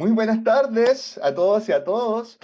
Muy buenas tardes a todos y a todos.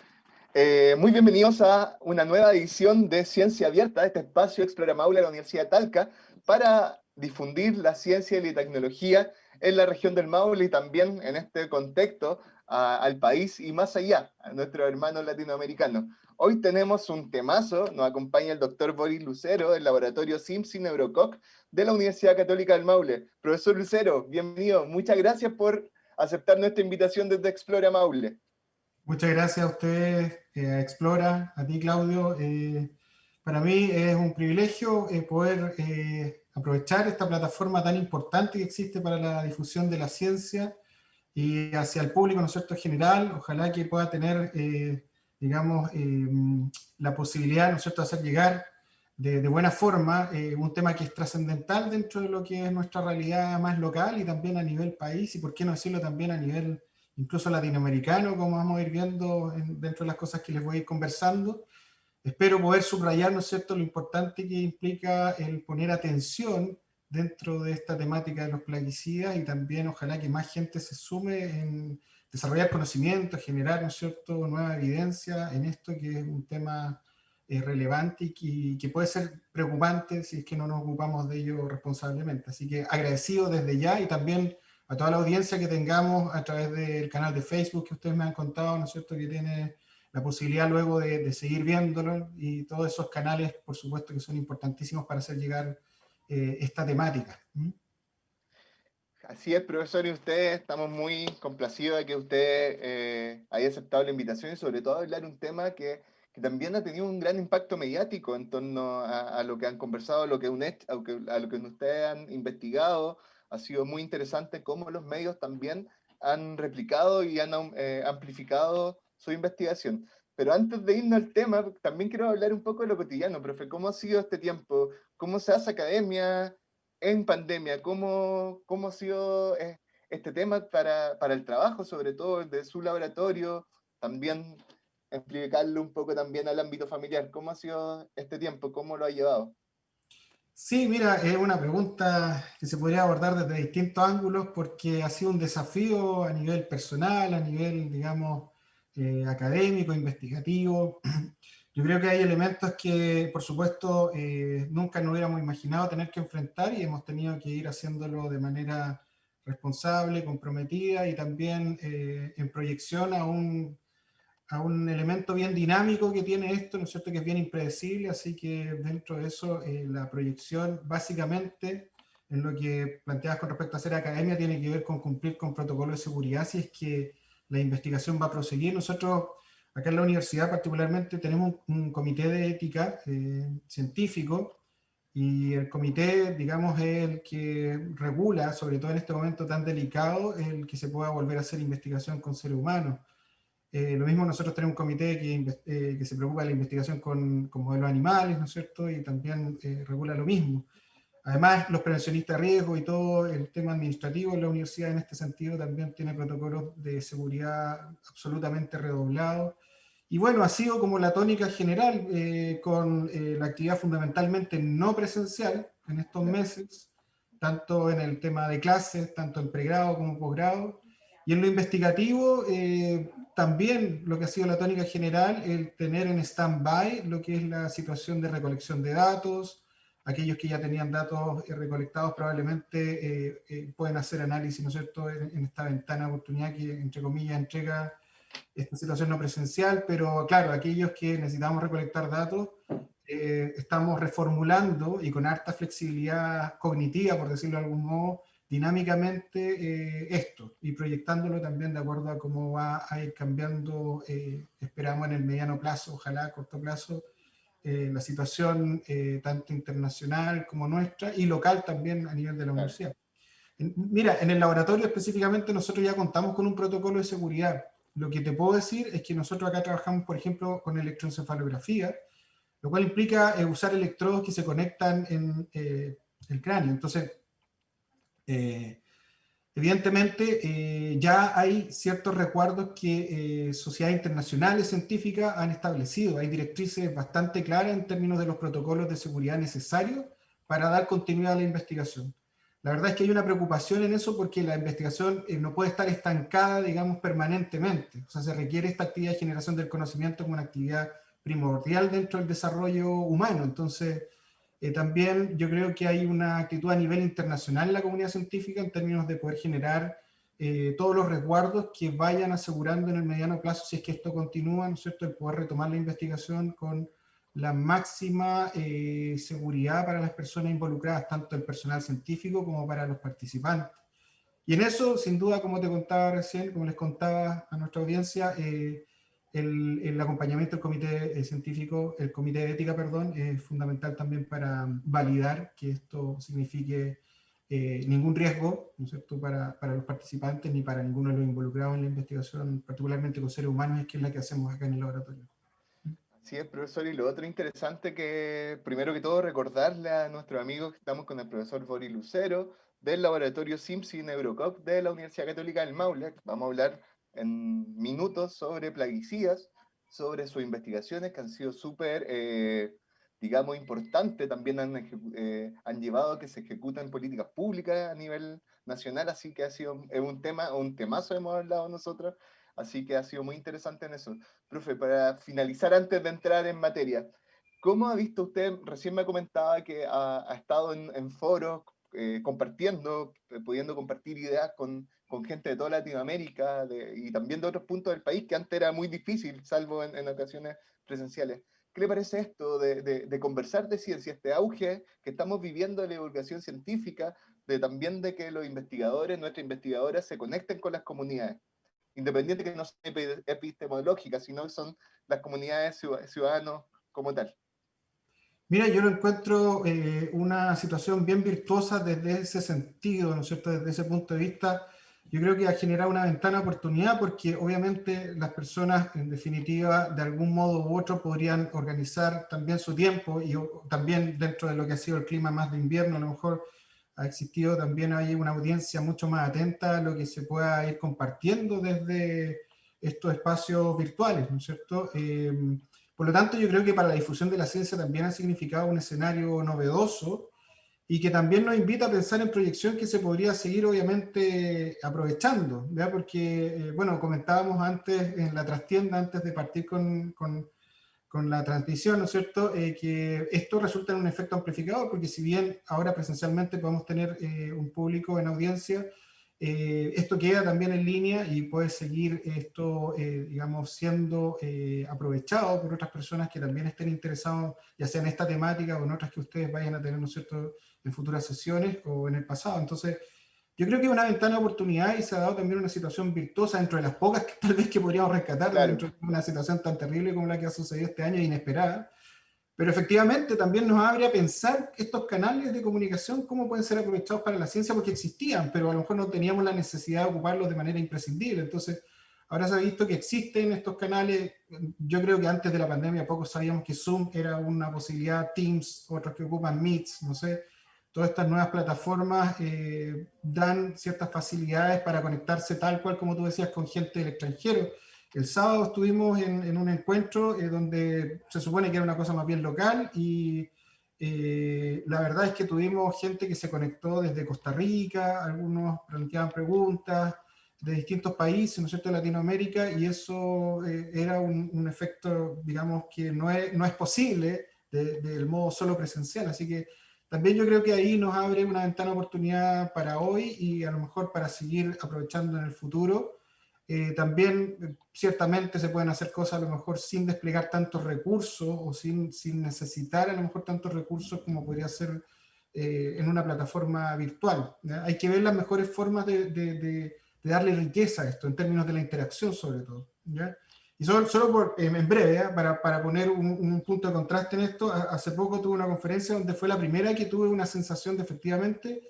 Muy bienvenidos a una nueva edición de Ciencia Abierta, este espacio Explora Maule de la Universidad de Talca, para difundir la ciencia y la tecnología en la región del Maule y también en este contexto al país y más allá, a nuestros hermanos latinoamericanos. Hoy tenemos un temazo, nos acompaña el doctor Boris Lucero del laboratorio SIMS y Neurococ de la Universidad Católica del Maule. Profesor Lucero, bienvenido. Muchas gracias por aceptar nuestra invitación desde Explora Maule. Muchas gracias a ustedes, a Explora, a ti Claudio. Para mí es un privilegio poder aprovechar esta plataforma tan importante que existe para la difusión de la ciencia y hacia el público, ¿no es cierto?, en general. Ojalá que pueda tener, digamos, la posibilidad, ¿no es cierto?, de hacer llegar de buena forma un tema que es trascendental dentro de lo que es nuestra realidad más local y también a nivel país, y por qué no decirlo también a nivel incluso latinoamericano, como vamos a ir viendo dentro de las cosas que les voy a ir conversando. Espero poder subrayar, ¿no es cierto?, lo importante que implica el poner atención dentro de esta temática de los plaguicidas y también ojalá que más gente se sume en desarrollar conocimiento, generar, ¿no es cierto?, nueva evidencia en esto que es un tema relevante y que puede ser preocupante si es que no nos ocupamos de ello responsablemente. Así que agradecido desde ya y también a toda la audiencia que tengamos a través del canal de Facebook que ustedes me han contado, ¿no es cierto?, que tiene la posibilidad luego de seguir viéndolo y todos esos canales, por supuesto, que son importantísimos para hacer llegar esta temática. ¿Mm? Así es, profesor, y usted estamos muy complacidos de que usted haya aceptado la invitación y sobre todo hablar un tema que también ha tenido un gran impacto mediático en torno a lo que han conversado, a lo que, a lo que ustedes han investigado. Ha sido muy interesante cómo los medios también han replicado y han amplificado su investigación. Pero antes de irnos al tema, también quiero hablar un poco de lo cotidiano, profe. ¿Cómo ha sido este tiempo? ¿Cómo se hace academia en pandemia? ¿Cómo ha sido este tema para el trabajo, sobre todo de su laboratorio? También explicarlo un poco también al ámbito familiar. ¿Cómo ha sido este tiempo? ¿Cómo lo ha llevado? Sí, mira, es una pregunta que se podría abordar desde distintos ángulos porque ha sido un desafío a nivel personal, a nivel, digamos, académico, investigativo. Yo creo que hay elementos que, por supuesto, nunca nos hubiéramos imaginado tener que enfrentar y hemos tenido que ir haciéndolo de manera responsable, comprometida y también en proyección a un elemento bien dinámico que tiene esto, ¿no es cierto?, que es bien impredecible, así que dentro de eso la proyección básicamente en lo que planteabas con respecto a hacer academia tiene que ver con cumplir con protocolos de seguridad si es que la investigación va a proseguir. Nosotros acá en la universidad particularmente tenemos un comité de ética científico y el comité, digamos, es el que regula, sobre todo en este momento tan delicado, el que se pueda volver a hacer investigación con seres humanos. Lo mismo nosotros tenemos un comité que se preocupa de la investigación con modelos animales, ¿no es cierto? Y también regula lo mismo. Además, los prevencionistas de riesgo y todo el tema administrativo en la universidad en este sentido también tiene protocolos de seguridad absolutamente redoblados. Y bueno, ha sido como la tónica general con la actividad fundamentalmente no presencial en estos meses, tanto en el tema de clases, tanto en pregrado como posgrado. Y en lo investigativo, también lo que ha sido la tónica general, el tener en stand-by lo que es la situación de recolección de datos. Aquellos que ya tenían datos recolectados probablemente pueden hacer análisis, ¿no es cierto?, en esta ventana de oportunidad que, entre comillas, entrega esta situación no presencial, pero claro, aquellos que necesitamos recolectar datos, estamos reformulando y con harta flexibilidad cognitiva, por decirlo de algún modo, dinámicamente esto y proyectándolo también de acuerdo a cómo va a ir cambiando, esperamos en el mediano plazo, ojalá a corto plazo, la situación tanto internacional como nuestra y local también a nivel de la Claro. universidad. Mira, en el laboratorio específicamente nosotros ya contamos con un protocolo de seguridad. Lo que te puedo decir es que nosotros acá trabajamos, por ejemplo, con electroencefalografía, lo cual implica usar electrodos que se conectan en el cráneo. Entonces, eh, evidentemente, ya hay ciertos recuerdos que sociedades internacionales científicas han establecido. Hay directrices bastante claras en términos de los protocolos de seguridad necesarios para dar continuidad a la investigación. la verdad es que hay una preocupación en eso porque la investigación no puede estar estancada, digamos, permanentemente. O sea, se requiere esta actividad de generación del conocimiento como una actividad primordial dentro del desarrollo humano. Entonces, también yo creo que hay una actitud a nivel internacional en la comunidad científica en términos de poder generar todos los resguardos que vayan asegurando en el mediano plazo, si es que esto continúa, ¿no es cierto?, el poder retomar la investigación con la máxima seguridad para las personas involucradas, tanto el personal científico como para los participantes. Y en eso, sin duda, como te contaba recién, como les contaba a nuestra audiencia, el acompañamiento del comité científico, el comité de ética, perdón, es fundamental también para validar que esto signifique ningún riesgo, ¿no es cierto?, para los participantes ni para ninguno de los involucrados en la investigación, particularmente con seres humanos, que es la que hacemos acá en el laboratorio. Sí, es profesor, y lo otro interesante que, primero que todo, recordarle a nuestros amigos que estamos con el profesor Boris Lucero, del laboratorio SIMSI Neurocog de la Universidad Católica del Maule. Vamos a hablar en minutos sobre plaguicidas, sobre sus investigaciones que han sido súper, digamos, importantes. También han llevado a que se ejecuten políticas públicas a nivel nacional, así que ha sido un tema, un temazo hemos hablado nosotros, así que ha sido muy interesante en eso. Profe, para finalizar antes de entrar en materia, ¿cómo ha visto usted? Recién me comentaba que ha estado en foros compartiendo, pudiendo compartir ideas con gente de toda Latinoamérica y también de otros puntos del país que antes era muy difícil, salvo en ocasiones presenciales. ¿Qué le parece esto de conversar de ciencia, este auge que estamos viviendo de la divulgación científica, de también de que los investigadores, nuestras investigadoras se conecten con las comunidades? Independiente que no sea epistemológica, sino que son las comunidades ciudadanos como tal. Mira, yo lo encuentro una situación bien virtuosa desde ese sentido, ¿no es cierto? Desde ese punto de vista, yo creo que ha generado una ventana de oportunidad porque obviamente las personas, en definitiva, de algún modo u otro podrían organizar también su tiempo y también dentro de lo que ha sido el clima más de invierno, a lo mejor ha existido también hay una audiencia mucho más atenta a lo que se pueda ir compartiendo desde estos espacios virtuales, ¿no es cierto? Por lo tanto, yo creo que para la difusión de la ciencia también ha significado un escenario novedoso y que también nos invita a pensar en proyección que se podría seguir obviamente aprovechando, ¿ya? Porque, bueno, comentábamos antes en la trastienda, antes de partir con la transmisión, ¿no es cierto?, que esto resulta en un efecto amplificador, porque si bien ahora presencialmente podemos tener un público en audiencia, esto queda también en línea y puede seguir esto, digamos, siendo aprovechado por otras personas que también estén interesados, ya sea en esta temática o en otras que ustedes vayan a tener, ¿no es cierto?, en futuras sesiones o en el pasado. Entonces, yo creo que es una ventana de oportunidad y se ha dado también una situación virtuosa dentro de las pocas que tal vez que podríamos rescatar Claro, dentro de una situación tan terrible como la que ha sucedido este año, inesperada. Pero efectivamente también nos abre a pensar estos canales de comunicación, cómo pueden ser aprovechados para la ciencia, porque existían, pero a lo mejor no teníamos la necesidad de ocuparlos de manera imprescindible. Entonces, ahora se ha visto que existen estos canales. Yo creo que antes de la pandemia pocos sabíamos que Zoom era una posibilidad, Teams, otros que ocupan Meets, no sé. Todas estas nuevas plataformas dan ciertas facilidades para conectarse tal cual como tú decías con gente del extranjero. El sábado estuvimos en un encuentro donde se supone que era una cosa más bien local y la verdad es que tuvimos gente que se conectó desde Costa Rica, algunos planteaban preguntas de distintos países, ¿no es cierto?, de Latinoamérica, y eso era un efecto, digamos, que no es posible del modo solo presencial, así que también yo creo que ahí nos abre una ventana de oportunidad para hoy y a lo mejor para seguir aprovechando en el futuro. También ciertamente se pueden hacer cosas a lo mejor sin desplegar tantos recursos o sin necesitar a lo mejor tantos recursos como podría ser en una plataforma virtual, ¿ya? Hay que ver las mejores formas de darle riqueza a esto en términos de la interacción sobre todo, ¿ya? Y solo en breve, ¿eh? Para poner un punto de contraste en esto, hace poco tuve una conferencia donde fue la primera que tuve una sensación de efectivamente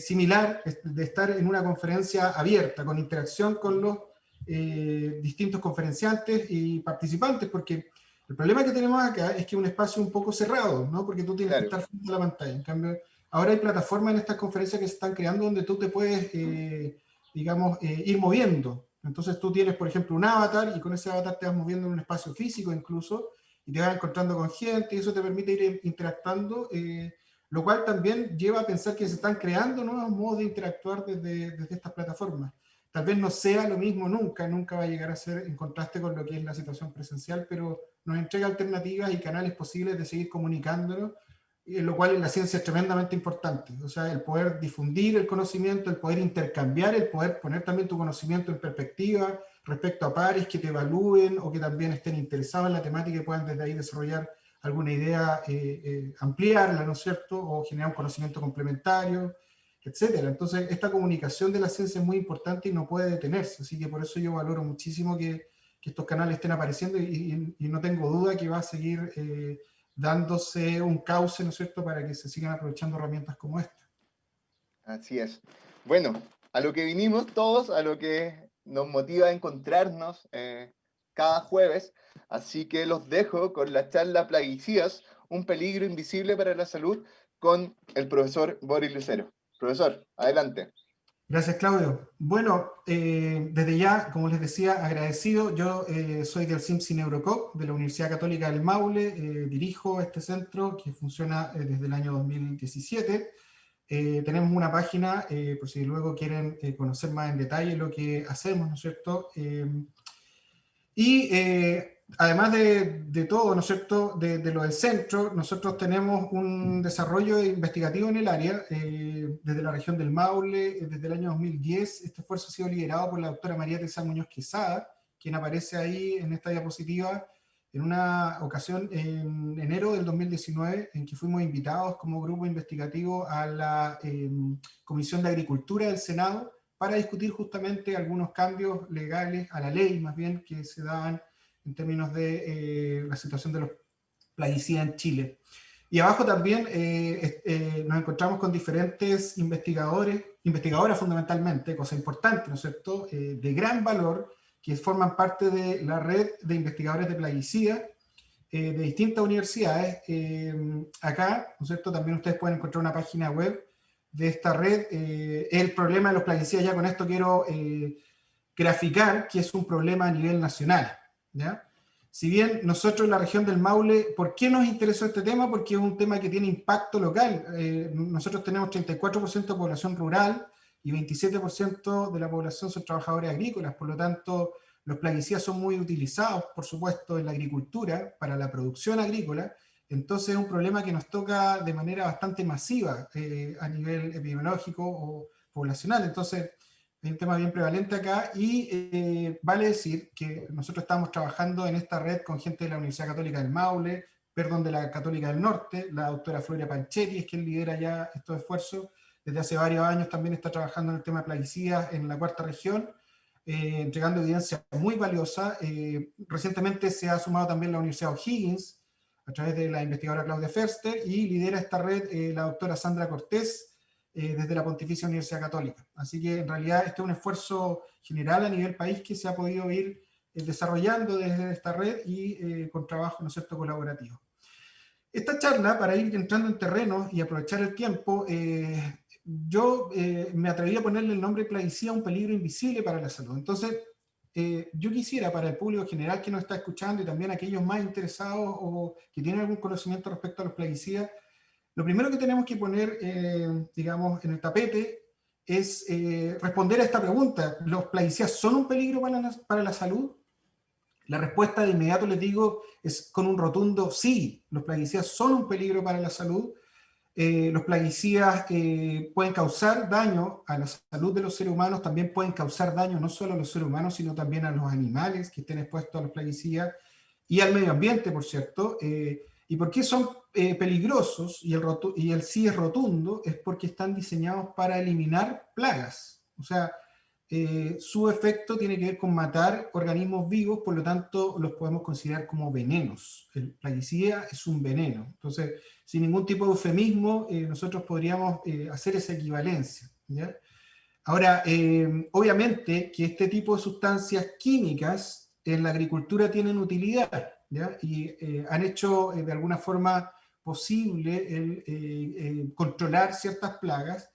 similar, de estar en una conferencia abierta, con interacción con los distintos conferenciantes y participantes, porque el problema que tenemos acá es que es un espacio un poco cerrado, ¿no? Porque tú tienes que claro. estar frente a la pantalla. En cambio, ahora hay plataformas en estas conferencias que se están creando donde tú te puedes, digamos, ir moviendo. Entonces tú tienes, por ejemplo, un avatar y con ese avatar te vas moviendo en un espacio físico incluso y te vas encontrando con gente y eso te permite ir interactuando lo cual también lleva a pensar que se están creando nuevos modos de interactuar desde estas plataformas. Tal vez no sea lo mismo nunca va a llegar a ser en contraste con lo que es la situación presencial, pero nos entrega alternativas y canales posibles de seguir comunicándonos, lo cual en la ciencia es tremendamente importante. O sea, el poder difundir el conocimiento, el poder intercambiar, el poder poner también tu conocimiento en perspectiva respecto a pares que te evalúen o que también estén interesados en la temática y puedan desde ahí desarrollar alguna idea, ampliarla, ¿no es cierto? O generar un conocimiento complementario, etcétera. Entonces, esta comunicación de la ciencia es muy importante y no puede detenerse. Así que por eso yo valoro muchísimo que estos canales estén apareciendo y no tengo duda que va a seguir dándose un cauce, ¿no es cierto?, para que se sigan aprovechando herramientas como esta. Así es. Bueno, a lo que vinimos todos, a lo que nos motiva a encontrarnos cada jueves, así que los dejo con la charla Plaguicidas, un peligro invisible para la salud, con el profesor Boris Lucero. Profesor, adelante. Gracias, Claudio. Bueno, desde ya, como les decía, agradecido. Yo soy del CIMSI Neurocop, de la Universidad Católica del Maule, dirijo este centro que funciona desde el año 2017. Tenemos una página, por si luego quieren conocer más en detalle lo que hacemos, ¿no es cierto? Además de todo, ¿no es cierto?, de lo del centro, nosotros tenemos un desarrollo investigativo en el área, desde la región del Maule, desde el año 2010. Este esfuerzo ha sido liderado por la doctora María Teresa Muñoz Quesada, quien aparece ahí en esta diapositiva en una ocasión en enero del 2019, en que fuimos invitados como grupo investigativo a la Comisión de Agricultura del Senado, para discutir justamente algunos cambios legales a la ley, más bien, que se dan en términos de la situación de los plaguicidas en Chile. Y abajo también nos encontramos con diferentes investigadoras fundamentalmente, cosa importante, ¿no es cierto?, de gran valor, que forman parte de la red de investigadores de plaguicidas de distintas universidades. Acá, ¿no es cierto?, también ustedes pueden encontrar una página web de esta red. El problema de los plaguicidas, ya con esto quiero graficar que es un problema a nivel nacional, ¿ya? Si bien nosotros en la región del Maule, ¿por qué nos interesó este tema? Porque es un tema que tiene impacto local. Nosotros tenemos 34% de población rural y 27% de la población son trabajadores agrícolas, por lo tanto los plaguicidas son muy utilizados, por supuesto, en la agricultura, para la producción agrícola. Entonces es un problema que nos toca de manera bastante masiva a nivel epidemiológico o poblacional. Entonces hay un tema bien prevalente acá y vale decir que nosotros estamos trabajando en esta red con gente de la Universidad Católica del Maule, perdón, de la Católica del Norte. La doctora Floria Panchetti es quien lidera ya estos esfuerzos. Desde hace varios años también está trabajando en el tema de plaguicidas en la cuarta región, entregando evidencia muy valiosa. Recientemente se ha sumado también la Universidad O'Higgins, a través de la investigadora Claudia Ferster, y lidera esta red la doctora Sandra Cortés, desde la Pontificia Universidad Católica. Así que en realidad este es un esfuerzo general a nivel país que se ha podido ir desarrollando desde esta red y con trabajo, ¿no es cierto?, colaborativo. Esta charla, para ir entrando en terreno y aprovechar el tiempo, yo me atreví a ponerle el nombre plaguicida, un peligro invisible para la salud. Entonces, yo quisiera, para el público general que nos está escuchando y también aquellos más interesados o que tienen algún conocimiento respecto a los plaguicidas, lo primero que tenemos que poner, digamos, en el tapete es responder a esta pregunta: ¿los plaguicidas son un peligro para la salud? La respuesta de inmediato, les digo, es con un rotundo sí. Los plaguicidas son un peligro para la salud. Los plaguicidas pueden causar daño a la salud de los seres humanos, también pueden causar daño no solo a los seres humanos, sino también a los animales que estén expuestos a los plaguicidas y al medio ambiente, por cierto. ¿Y por qué son peligrosos? Y el sí es rotundo, es porque están diseñados para eliminar plagas. O sea, su efecto tiene que ver con matar organismos vivos, por lo tanto los podemos considerar como venenos. El plaguicida es un veneno. Entonces, sin ningún tipo de eufemismo, nosotros podríamos hacer esa equivalencia, ¿ya? Ahora, obviamente que este tipo de sustancias químicas en la agricultura tienen utilidad, ¿ya? Y han hecho de alguna forma posible el controlar ciertas plagas,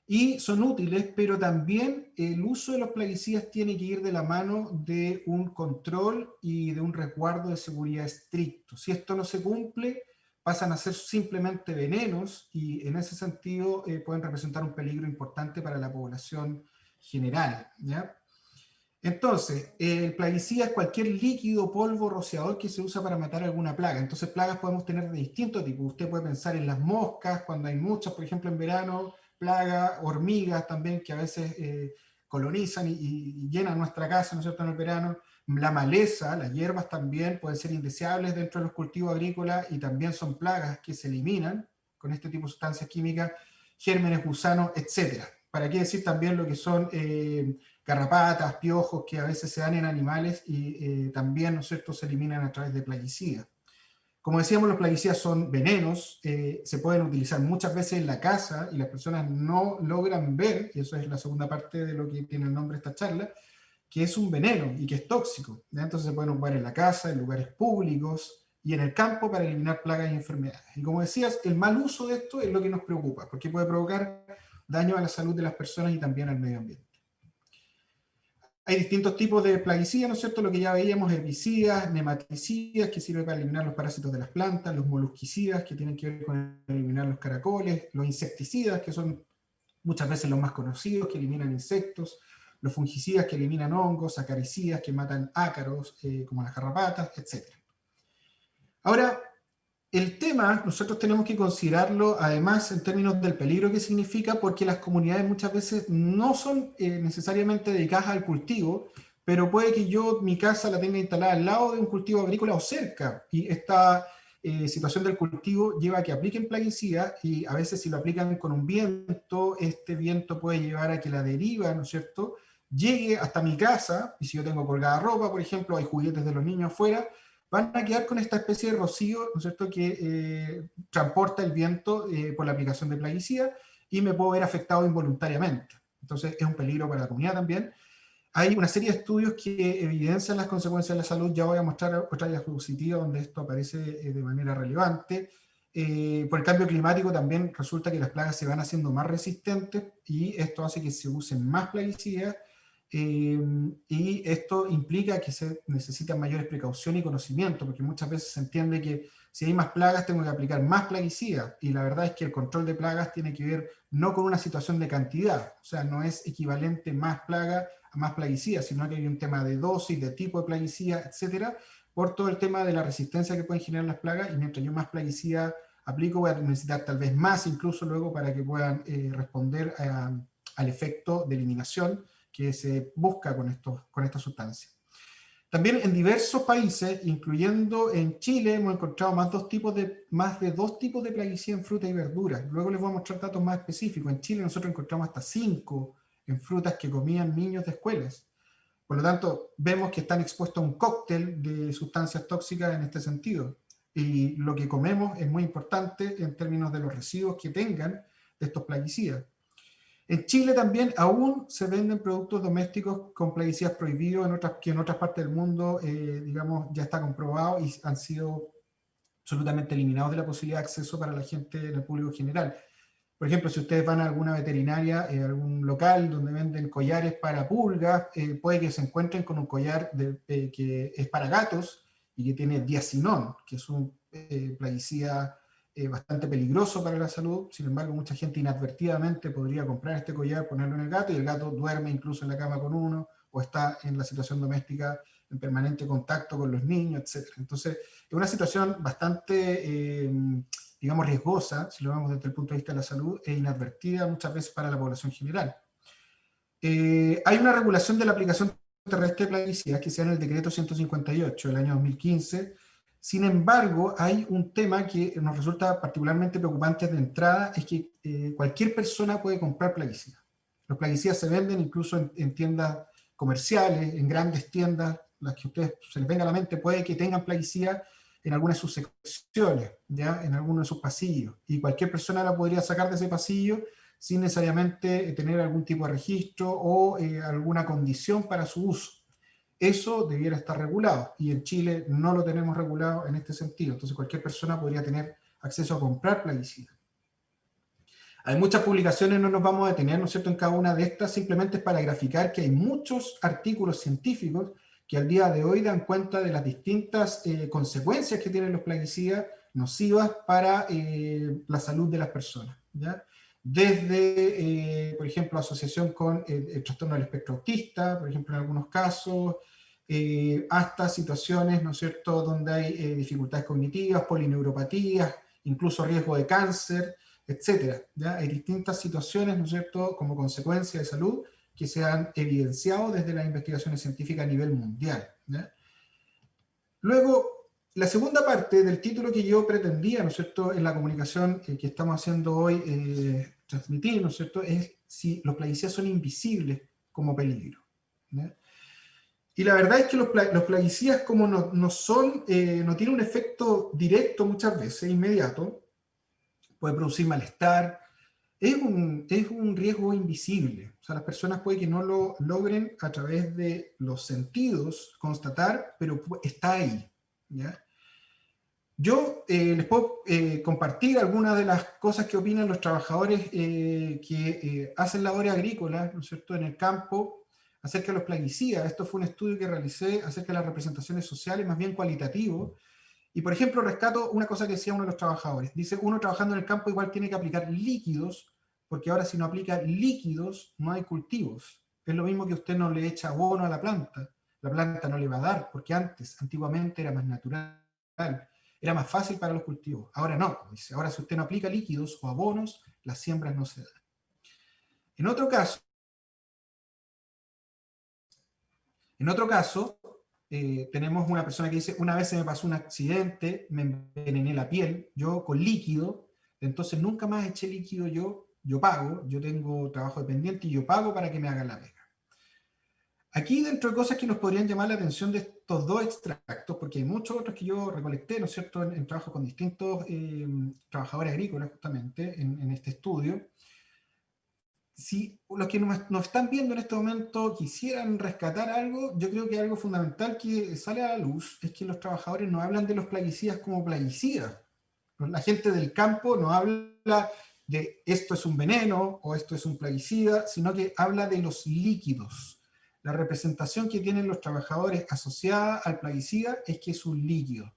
y son útiles, pero también el uso de los plaguicidas tiene que ir de la mano de un control y de un resguardo de seguridad estricto. Si esto no se cumple, pasan a ser simplemente venenos y en ese sentido pueden representar un peligro importante para la población general, ¿ya? Entonces, el plaguicida es cualquier líquido, polvo, rociador que se usa para matar alguna plaga. Entonces, plagas podemos tener de distintos tipos. Usted puede pensar en las moscas, cuando hay muchas, por ejemplo, en verano, plagas, hormigas también, que a veces colonizan y llenan nuestra casa, ¿no es cierto?, en el verano. La maleza, las hierbas también pueden ser indeseables dentro de los cultivos agrícolas y también son plagas que se eliminan con este tipo de sustancias químicas, gérmenes, gusanos, etcétera. ¿Para qué decir también lo que son garrapatas, piojos que a veces se dan en animales y también, ¿no es cierto?, se eliminan a través de plaguicidas. Como decíamos, los plaguicidas son venenos, se pueden utilizar muchas veces en la casa y las personas no logran ver, y eso es la segunda parte de lo que tiene el nombre de esta charla, que es un veneno y que es tóxico, ¿ya? Entonces se pueden ocupar en la casa, en lugares públicos y en el campo para eliminar plagas y enfermedades. Y como decías, el mal uso de esto es lo que nos preocupa, porque puede provocar daño a la salud de las personas y también al medio ambiente. Hay distintos tipos de plaguicidas, ¿no es cierto? Lo que ya veíamos, herbicidas, nematicidas, que sirven para eliminar los parásitos de las plantas, los molusquicidas, que tienen que ver con eliminar los caracoles, los insecticidas, que son muchas veces los más conocidos, que eliminan insectos, los fungicidas, que eliminan hongos, acaricidas, que matan ácaros, como las garrapatas, etc. Ahora, el tema nosotros tenemos que considerarlo además en términos del peligro que significa, porque las comunidades muchas veces no son necesariamente dedicadas al cultivo, pero puede que yo mi casa la tenga instalada al lado de un cultivo agrícola o cerca, y esta situación del cultivo lleva a que apliquen plaguicidas, y a veces si lo aplican con un viento, este viento puede llevar a que la deriva, ¿no es cierto?, llegue hasta mi casa, y si yo tengo colgada ropa, por ejemplo, hay juguetes de los niños afuera, van a quedar con esta especie de rocío, ¿no es cierto?, que transporta el viento por la aplicación de plaguicida y me puedo ver afectado involuntariamente. Entonces es un peligro para la comunidad también. Hay una serie de estudios que evidencian las consecuencias de la salud. Ya voy a mostrar otra diapositiva donde esto aparece de manera relevante. Por el cambio climático también resulta que las plagas se van haciendo más resistentes y esto hace que se usen más plaguicidas. Y esto implica que se necesitan mayores precaución y conocimiento, porque muchas veces se entiende que si hay más plagas tengo que aplicar más plaguicidas, y la verdad es que el control de plagas tiene que ver no con una situación de cantidad, o sea, no es equivalente más plaga a más plaguicidas, sino que hay un tema de dosis, de tipo de plaguicida, etcétera, por todo el tema de la resistencia que pueden generar las plagas, y mientras yo más plaguicida aplico voy a necesitar tal vez más incluso luego para que puedan responder al efecto de eliminación que se busca con esta sustancia. También en diversos países, incluyendo en Chile, hemos encontrado más de dos tipos de plaguicida en frutas y verduras. Luego les voy a mostrar datos más específicos. En Chile nosotros encontramos hasta 5 en frutas que comían niños de escuelas. Por lo tanto, vemos que están expuestos a un cóctel de sustancias tóxicas en este sentido. Y lo que comemos es muy importante en términos de los residuos que tengan de estos plaguicidas. En Chile también aún se venden productos domésticos con plaguicidas prohibidos, que en otras partes del mundo, digamos, ya está comprobado y han sido absolutamente eliminados de la posibilidad de acceso para la gente, en el público general. Por ejemplo, si ustedes van a alguna veterinaria, algún local donde venden collares para pulgas, puede que se encuentren con un collar que es para gatos y que tiene diacinón, que es un plaguicida bastante peligroso para la salud. Sin embargo, mucha gente inadvertidamente podría comprar este collar, ponerlo en el gato, y el gato duerme incluso en la cama con uno, o está en la situación doméstica en permanente contacto con los niños, etc. Entonces, es una situación bastante, digamos, riesgosa, si lo vemos desde el punto de vista de la salud, e inadvertida muchas veces para la población general. Hay una regulación de la aplicación terrestre de plaguicidas que se da en el decreto 158 del año 2015. Sin embargo, hay un tema que nos resulta particularmente preocupante de entrada, es que cualquier persona puede comprar plaguicidas. Los plaguicidas se venden incluso en tiendas comerciales, en grandes tiendas, las que a ustedes se les venga a la mente, puede que tengan plaguicidas en algunas de sus secciones, ¿ya?, en alguno de sus pasillos, y cualquier persona la podría sacar de ese pasillo sin necesariamente tener algún tipo de registro o alguna condición para su uso. Eso debiera estar regulado, y en Chile no lo tenemos regulado en este sentido. Entonces cualquier persona podría tener acceso a comprar plaguicidas. Hay muchas publicaciones, no nos vamos a detener, ¿no es cierto?, en cada una de estas, simplemente es para graficar que hay muchos artículos científicos que al día de hoy dan cuenta de las distintas consecuencias que tienen los plaguicidas, nocivas para la salud de las personas, ¿ya? Desde, por ejemplo, asociación con el trastorno del espectro autista, por ejemplo, en algunos casos, hasta situaciones, ¿no es cierto?, donde hay dificultades cognitivas, polineuropatías, incluso riesgo de cáncer, etcétera, ¿ya? Hay distintas situaciones, ¿no es cierto?, como consecuencia de salud que se han evidenciado desde las investigaciones científicas a nivel mundial, ¿ya? Luego, la segunda parte del título que yo pretendía, ¿no es cierto?, en la comunicación que estamos haciendo hoy, transmitir, ¿no es cierto?, es si los plaguicidas son invisibles como peligro, ¿ya? Y la verdad es que los plaguicidas, como no son, no tienen un efecto directo muchas veces, inmediato, puede producir malestar, es un riesgo invisible. O sea, las personas puede que no lo logren a través de los sentidos constatar, pero está ahí, ¿ya? Yo les puedo compartir algunas de las cosas que opinan los trabajadores que hacen labores agrícolas, ¿no es cierto?, en el campo, acerca de los plaguicidas. Esto fue un estudio que realicé acerca de las representaciones sociales, más bien cualitativo. Y, por ejemplo, rescato una cosa que decía uno de los trabajadores. Dice, uno trabajando en el campo igual tiene que aplicar líquidos, porque ahora si no aplica líquidos, no hay cultivos. Es lo mismo que usted no le echa abono a la planta no le va a dar, porque antiguamente era más natural, era más fácil para los cultivos. Ahora no, dice, ahora si usted no aplica líquidos o abonos, las siembras no se dan. En otro caso, tenemos una persona que dice, una vez se me pasó un accidente, me envenené la piel, yo con líquido, entonces nunca más eché líquido yo pago, yo tengo trabajo dependiente y yo pago para que me hagan la pega. Aquí dentro de cosas que nos podrían llamar la atención de estos dos extractos, porque hay muchos otros que yo recolecté, ¿no es cierto?, en trabajo con distintos trabajadores agrícolas justamente en este estudio. Si los que nos están viendo en este momento quisieran rescatar algo, yo creo que algo fundamental que sale a la luz es que los trabajadores no hablan de los plaguicidas como plaguicidas. La gente del campo no habla de esto es un veneno o esto es un plaguicida, sino que habla de los líquidos. La representación que tienen los trabajadores asociada al plaguicida es que es un líquido.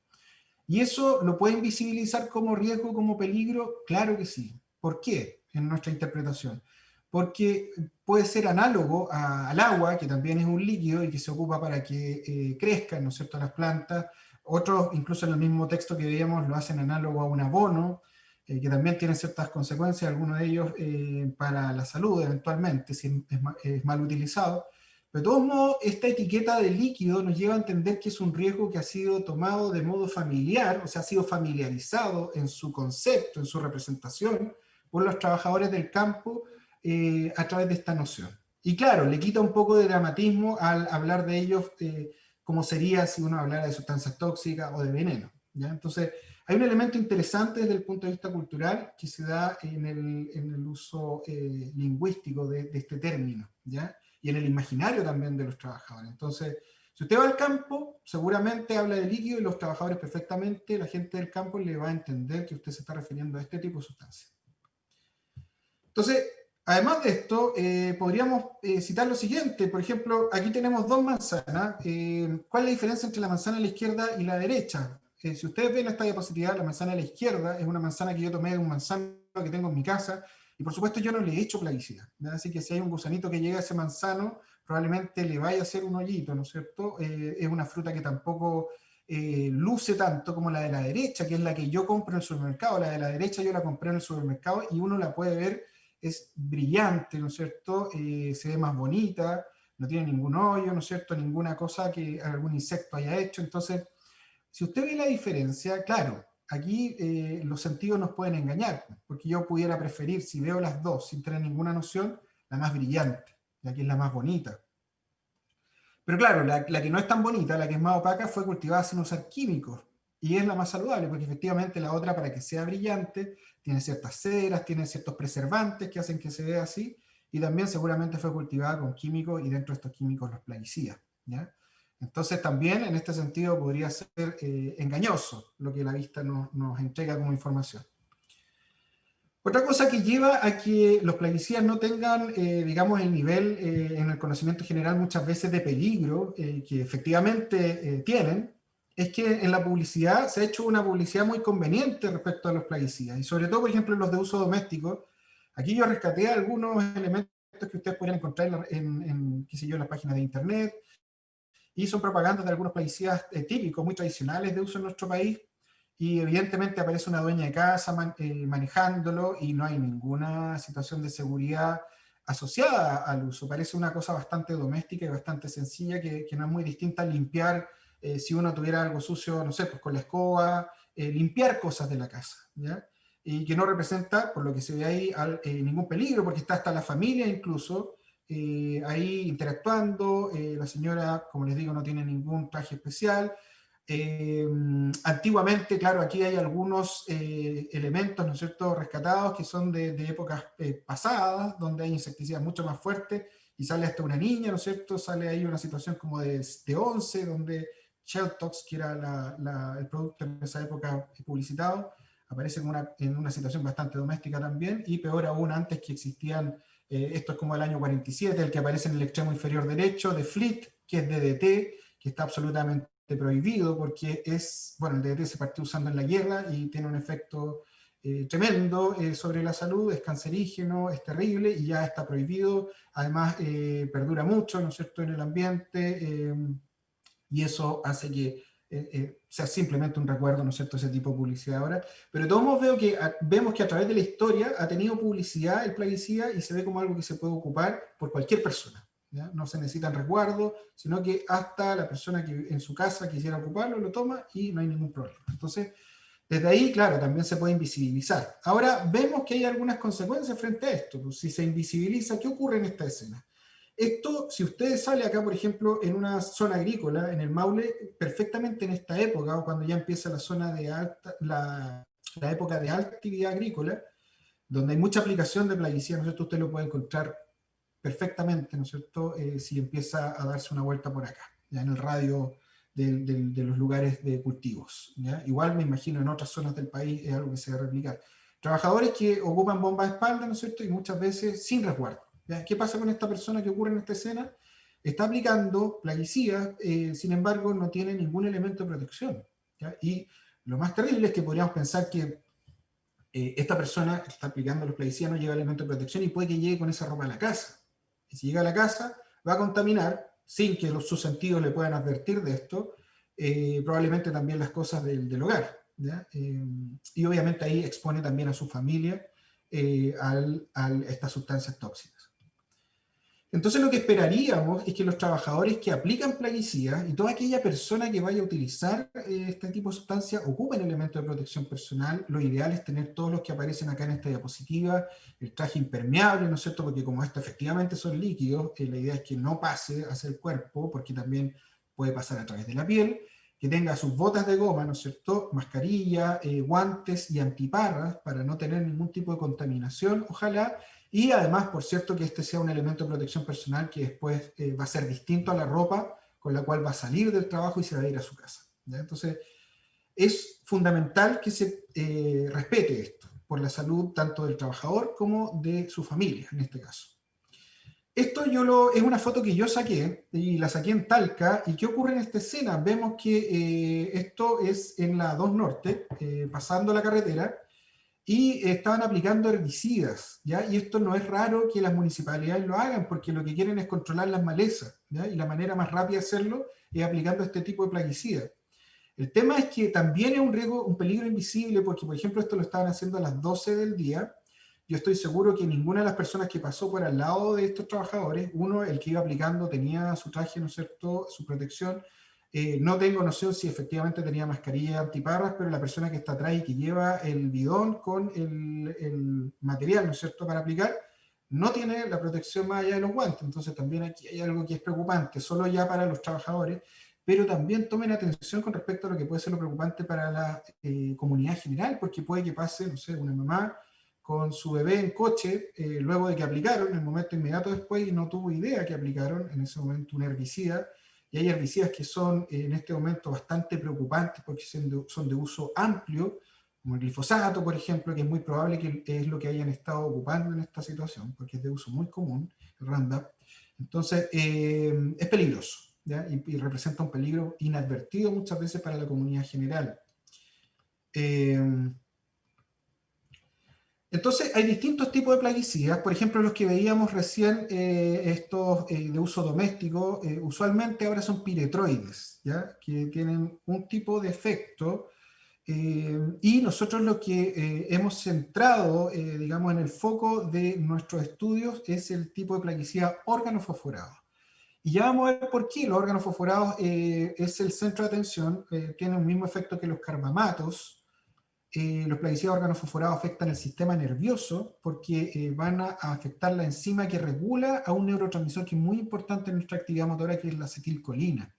¿Y eso lo pueden visibilizar como riesgo, como peligro? Claro que sí. ¿Por qué? En nuestra interpretación. Porque puede ser análogo al agua, que también es un líquido y que se ocupa para que crezcan, ¿no es cierto?, las plantas. Otros, incluso en el mismo texto que veíamos, lo hacen análogo a un abono, que también tiene ciertas consecuencias, algunos de ellos para la salud eventualmente, si es mal utilizado. Pero de todos modos, esta etiqueta de líquido nos lleva a entender que es un riesgo que ha sido tomado de modo familiar, o sea, ha sido familiarizado en su concepto, en su representación, por los trabajadores del campo a través de esta noción. Y claro, le quita un poco de dramatismo al hablar de ellos como sería si uno hablara de sustancias tóxicas o de veneno, ¿ya? Entonces, hay un elemento interesante desde el punto de vista cultural que se da en el uso lingüístico de este término, ¿ya? Y en el imaginario también de los trabajadores. Entonces, si usted va al campo, seguramente habla de líquido y los trabajadores perfectamente, la gente del campo le va a entender que usted se está refiriendo a este tipo de sustancias. Entonces, además de esto, podríamos citar lo siguiente. Por ejemplo, aquí tenemos dos manzanas. ¿Cuál es la diferencia entre la manzana a la izquierda y la derecha? Si ustedes ven esta diapositiva, la manzana a la izquierda es una manzana que yo tomé de un manzano que tengo en mi casa, y por supuesto yo no le he hecho plaguicida, ¿verdad? Así que si hay un gusanito que llega a ese manzano, probablemente le vaya a hacer un hoyito, ¿no es cierto? Es una fruta que tampoco luce tanto como la de la derecha, que es la que yo compro en el supermercado. La de la derecha yo la compré en el supermercado y uno la puede ver, es brillante, ¿no es cierto? Se ve más bonita, no tiene ningún hoyo, ¿no es cierto? Ninguna cosa que algún insecto haya hecho. Entonces, si usted ve la diferencia, claro, aquí los sentidos nos pueden engañar, porque yo pudiera preferir, si veo las dos sin tener ninguna noción, la más brillante, la que es la más bonita. Pero claro, la que no es tan bonita, la que es más opaca, fue cultivada sin usar químicos, y es la más saludable, porque efectivamente la otra, para que sea brillante, tiene ciertas ceras, tiene ciertos preservantes que hacen que se vea así, y también seguramente fue cultivada con químicos, y dentro de estos químicos los plaguicidas, ¿ya? Entonces también en este sentido podría ser engañoso lo que la vista nos entrega como información. Otra cosa que lleva a que los plaguicidas no tengan, digamos, el nivel en el conocimiento general muchas veces de peligro que efectivamente tienen, es que en la publicidad se ha hecho una publicidad muy conveniente respecto a los plaguicidas, y sobre todo, por ejemplo, en los de uso doméstico. Aquí yo rescaté algunos elementos que ustedes podrían encontrar qué sé yo, en las páginas de internet, y son propagandas de algunos plaguicidas típicos, muy tradicionales de uso en nuestro país, y evidentemente aparece una dueña de casa manejándolo, y no hay ninguna situación de seguridad asociada al uso. Parece una cosa bastante doméstica y bastante sencilla, que no es muy distinta a limpiar, si uno tuviera algo sucio, no sé, pues con la escoba, limpiar cosas de la casa, ¿ya? Y que no representa, por lo que se ve ahí, ningún peligro, porque está hasta la familia incluso, ahí interactuando. La señora, como les digo, no tiene ningún traje especial. Antiguamente, claro, aquí hay algunos elementos, ¿no es cierto?, rescatados, que son de épocas pasadas, donde hay insecticidas mucho más fuertes, y sale hasta una niña, ¿no es cierto?, sale ahí una situación como de once, donde Sheltox, que era el producto en esa época publicitado, aparece en una situación bastante doméstica también, y peor aún antes que existían, esto es como el año 47, el que aparece en el extremo inferior derecho, de Fleet, que es DDT, que está absolutamente prohibido porque es, bueno, el DDT se partió usando en la guerra y tiene un efecto tremendo sobre la salud, es cancerígeno, es terrible y ya está prohibido. Además, perdura mucho, ¿no es cierto?, en el ambiente, y eso hace que sea simplemente un recuerdo, ¿no es cierto?, ese tipo de publicidad ahora. Pero de todos modos vemos que a través de la historia ha tenido publicidad el plaguicida, y se ve como algo que se puede ocupar por cualquier persona, ¿ya? No se necesitan resguardos, sino que hasta la persona que en su casa quisiera ocuparlo, lo toma y no hay ningún problema. Entonces, desde ahí, claro, también se puede invisibilizar. Ahora, vemos que hay algunas consecuencias frente a esto. Pues, si se invisibiliza, ¿qué ocurre en esta escena? Esto, si usted sale acá, por ejemplo, en una zona agrícola, en el Maule, perfectamente en esta época, o cuando ya empieza la zona de la época de alta actividad agrícola, donde hay mucha aplicación de plaguicidas, ¿no es cierto?, usted lo puede encontrar perfectamente, ¿no es cierto?, si empieza a darse una vuelta por acá, ya en el radio de los lugares de cultivos, ¿ya? Igual me imagino en otras zonas del país es algo que se va a replicar. Trabajadores que ocupan bombas de espalda, ¿no es cierto?, y muchas veces sin resguardo, ¿ya? ¿Qué pasa con esta persona que ocurre en esta escena? Está aplicando plaguicidas, sin embargo no tiene ningún elemento de protección, ¿ya? Y lo más terrible es que podríamos pensar que esta persona que está aplicando los plaguicidas no lleva elementos de protección, y puede que llegue con esa ropa a la casa. Y si llega a la casa, va a contaminar, sin que sus sentidos le puedan advertir de esto, probablemente también las cosas del hogar, ¿ya? Y obviamente ahí expone también a su familia a estas sustancias tóxicas. Entonces lo que esperaríamos es que los trabajadores que aplican plaguicidas y toda aquella persona que vaya a utilizar este tipo de sustancias ocupen elementos de protección personal. Lo ideal es tener todos los que aparecen acá en esta diapositiva, el traje impermeable, ¿no es cierto?, porque como esto efectivamente son líquidos, la idea es que no pase hacia el cuerpo, porque también puede pasar a través de la piel, que tenga sus botas de goma, ¿no es cierto?, mascarilla, guantes y antiparras para no tener ningún tipo de contaminación, ojalá. Y además, por cierto, que este sea un elemento de protección personal que después va a ser distinto a la ropa con la cual va a salir del trabajo y se va a ir a su casa, ¿ya? Entonces, es fundamental que se respete esto por la salud tanto del trabajador como de su familia, en este caso. Esto es una foto que yo saqué, y la saqué en Talca. ¿Y qué ocurre en esta escena? Vemos que esto es en la 2 Norte, pasando la carretera, y estaban aplicando herbicidas, ¿ya? Y esto no es raro que las municipalidades lo hagan, porque lo que quieren es controlar las malezas, ¿ya? Y la manera más rápida de hacerlo es aplicando este tipo de plaguicidas. El tema es que también es un riesgo, un peligro invisible, porque por ejemplo esto lo estaban haciendo a las 12 del día. Yo estoy seguro que ninguna de las personas que pasó por al lado de estos trabajadores, uno, el que iba aplicando, tenía su traje, ¿no es cierto?, su protección. No tengo noción si efectivamente tenía mascarilla antiparras, pero la persona que está atrás y que lleva el bidón con el material, ¿no es cierto?, para aplicar, no tiene la protección más allá de los guantes. Entonces también aquí hay algo que es preocupante, solo ya para los trabajadores, pero también tomen atención con respecto a lo que puede ser lo preocupante para la comunidad general, porque puede que pase, no sé, una mamá con su bebé en coche, luego de que aplicaron, en el momento inmediato después, y no tuvo idea que aplicaron en ese momento un herbicida. Y hay herbicidas que son en este momento bastante preocupantes porque son de uso amplio, como el glifosato, por ejemplo, que es muy probable que es lo que hayan estado ocupando en esta situación, porque es de uso muy común, el Roundup. Entonces, es peligroso, ¿ya? Y representa un peligro inadvertido muchas veces para la comunidad general. Entonces, hay distintos tipos de plaguicidas. Por ejemplo, los que veíamos recién, estos de uso doméstico, usualmente ahora son piretroides, ¿ya? Que tienen un tipo de efecto. Y nosotros lo que hemos centrado, digamos, en el foco de nuestros estudios es el tipo de plaguicida organofosforado. Y ya vamos a ver por qué los órganos fosforados es el centro de atención, tienen el mismo efecto que los carbamatos. Los plaguicidas organofosforados afectan el sistema nervioso porque van a afectar la enzima que regula a un neurotransmisor que es muy importante en nuestra actividad motora, que es la acetilcolina.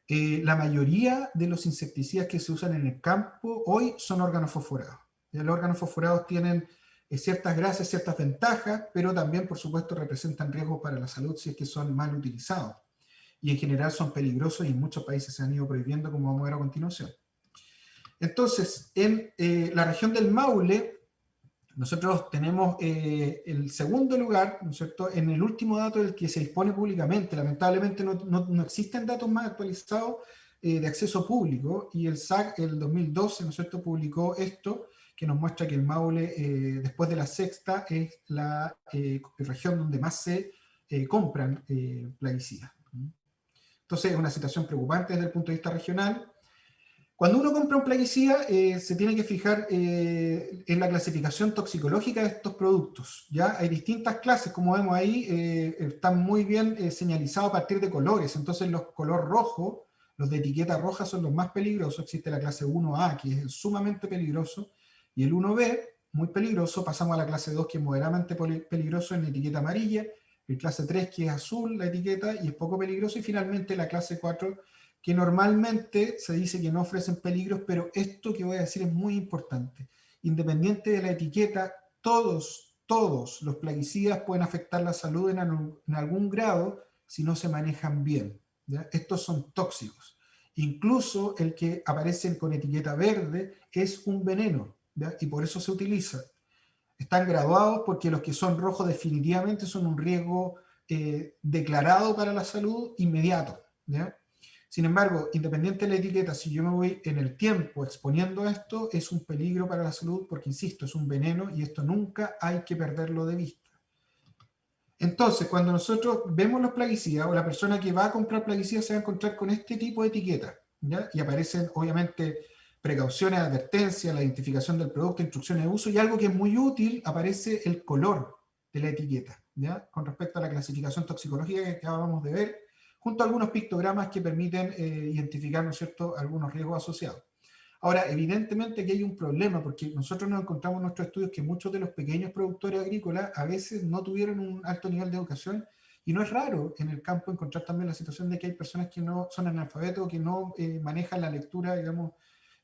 La mayoría de los insecticidas que se usan en el campo hoy son organofosforados. Los organofosforados tienen ciertas gracias, ciertas ventajas, pero también, por supuesto, representan riesgos para la salud si es que son mal utilizados. Y en general son peligrosos y en muchos países se han ido prohibiendo, como vamos a ver a continuación. Entonces, en la región del Maule, nosotros tenemos el segundo lugar, ¿no es cierto?, en el último dato del que se dispone públicamente. Lamentablemente no existen datos más actualizados de acceso público, y el SAC, el 2012, ¿no es cierto?, publicó esto, que nos muestra que el Maule, después de la sexta, es la región donde más se compran plaguicidas. Entonces es una situación preocupante desde el punto de vista regional. Cuando uno compra un plaguicida, se tiene que fijar en la clasificación toxicológica de estos productos. ¿Ya? Hay distintas clases, como vemos ahí, están muy bien señalizados a partir de colores. Entonces los color rojo, los de etiqueta roja, son los más peligrosos. Existe la clase 1A, que es sumamente peligroso, y el 1B, muy peligroso. Pasamos a la clase 2, que es moderadamente peligroso, en la etiqueta amarilla, el clase 3, que es azul la etiqueta y es poco peligroso, y finalmente la clase 4, que normalmente se dice que no ofrecen peligros, pero esto que voy a decir es muy importante. Independiente de la etiqueta, todos los plaguicidas pueden afectar la salud en algún grado si no se manejan bien, ¿ya? Estos son tóxicos. Incluso el que aparece con etiqueta verde es un veneno, ¿ya? Y por eso se utiliza. Están graduados porque los que son rojos definitivamente son un riesgo declarado para la salud inmediato, ¿ya? Sin embargo, independiente de la etiqueta, si yo me voy en el tiempo exponiendo a esto, es un peligro para la salud porque, insisto, es un veneno y esto nunca hay que perderlo de vista. Entonces, cuando nosotros vemos los plaguicidas, o la persona que va a comprar plaguicidas se va a encontrar con este tipo de etiqueta, ¿ya? Y aparecen, obviamente, precauciones, advertencias, la identificación del producto, instrucciones de uso, y algo que es muy útil, aparece el color de la etiqueta, ¿ya? Con respecto a la clasificación toxicológica que acabamos de ver, junto a algunos pictogramas que permiten identificar, ¿no es cierto?, algunos riesgos asociados. Ahora, evidentemente aquí hay un problema, porque nosotros nos encontramos en nuestros estudios que muchos de los pequeños productores agrícolas a veces no tuvieron un alto nivel de educación, y no es raro en el campo encontrar también la situación de que hay personas que no son analfabetos, que no manejan la lectura, digamos,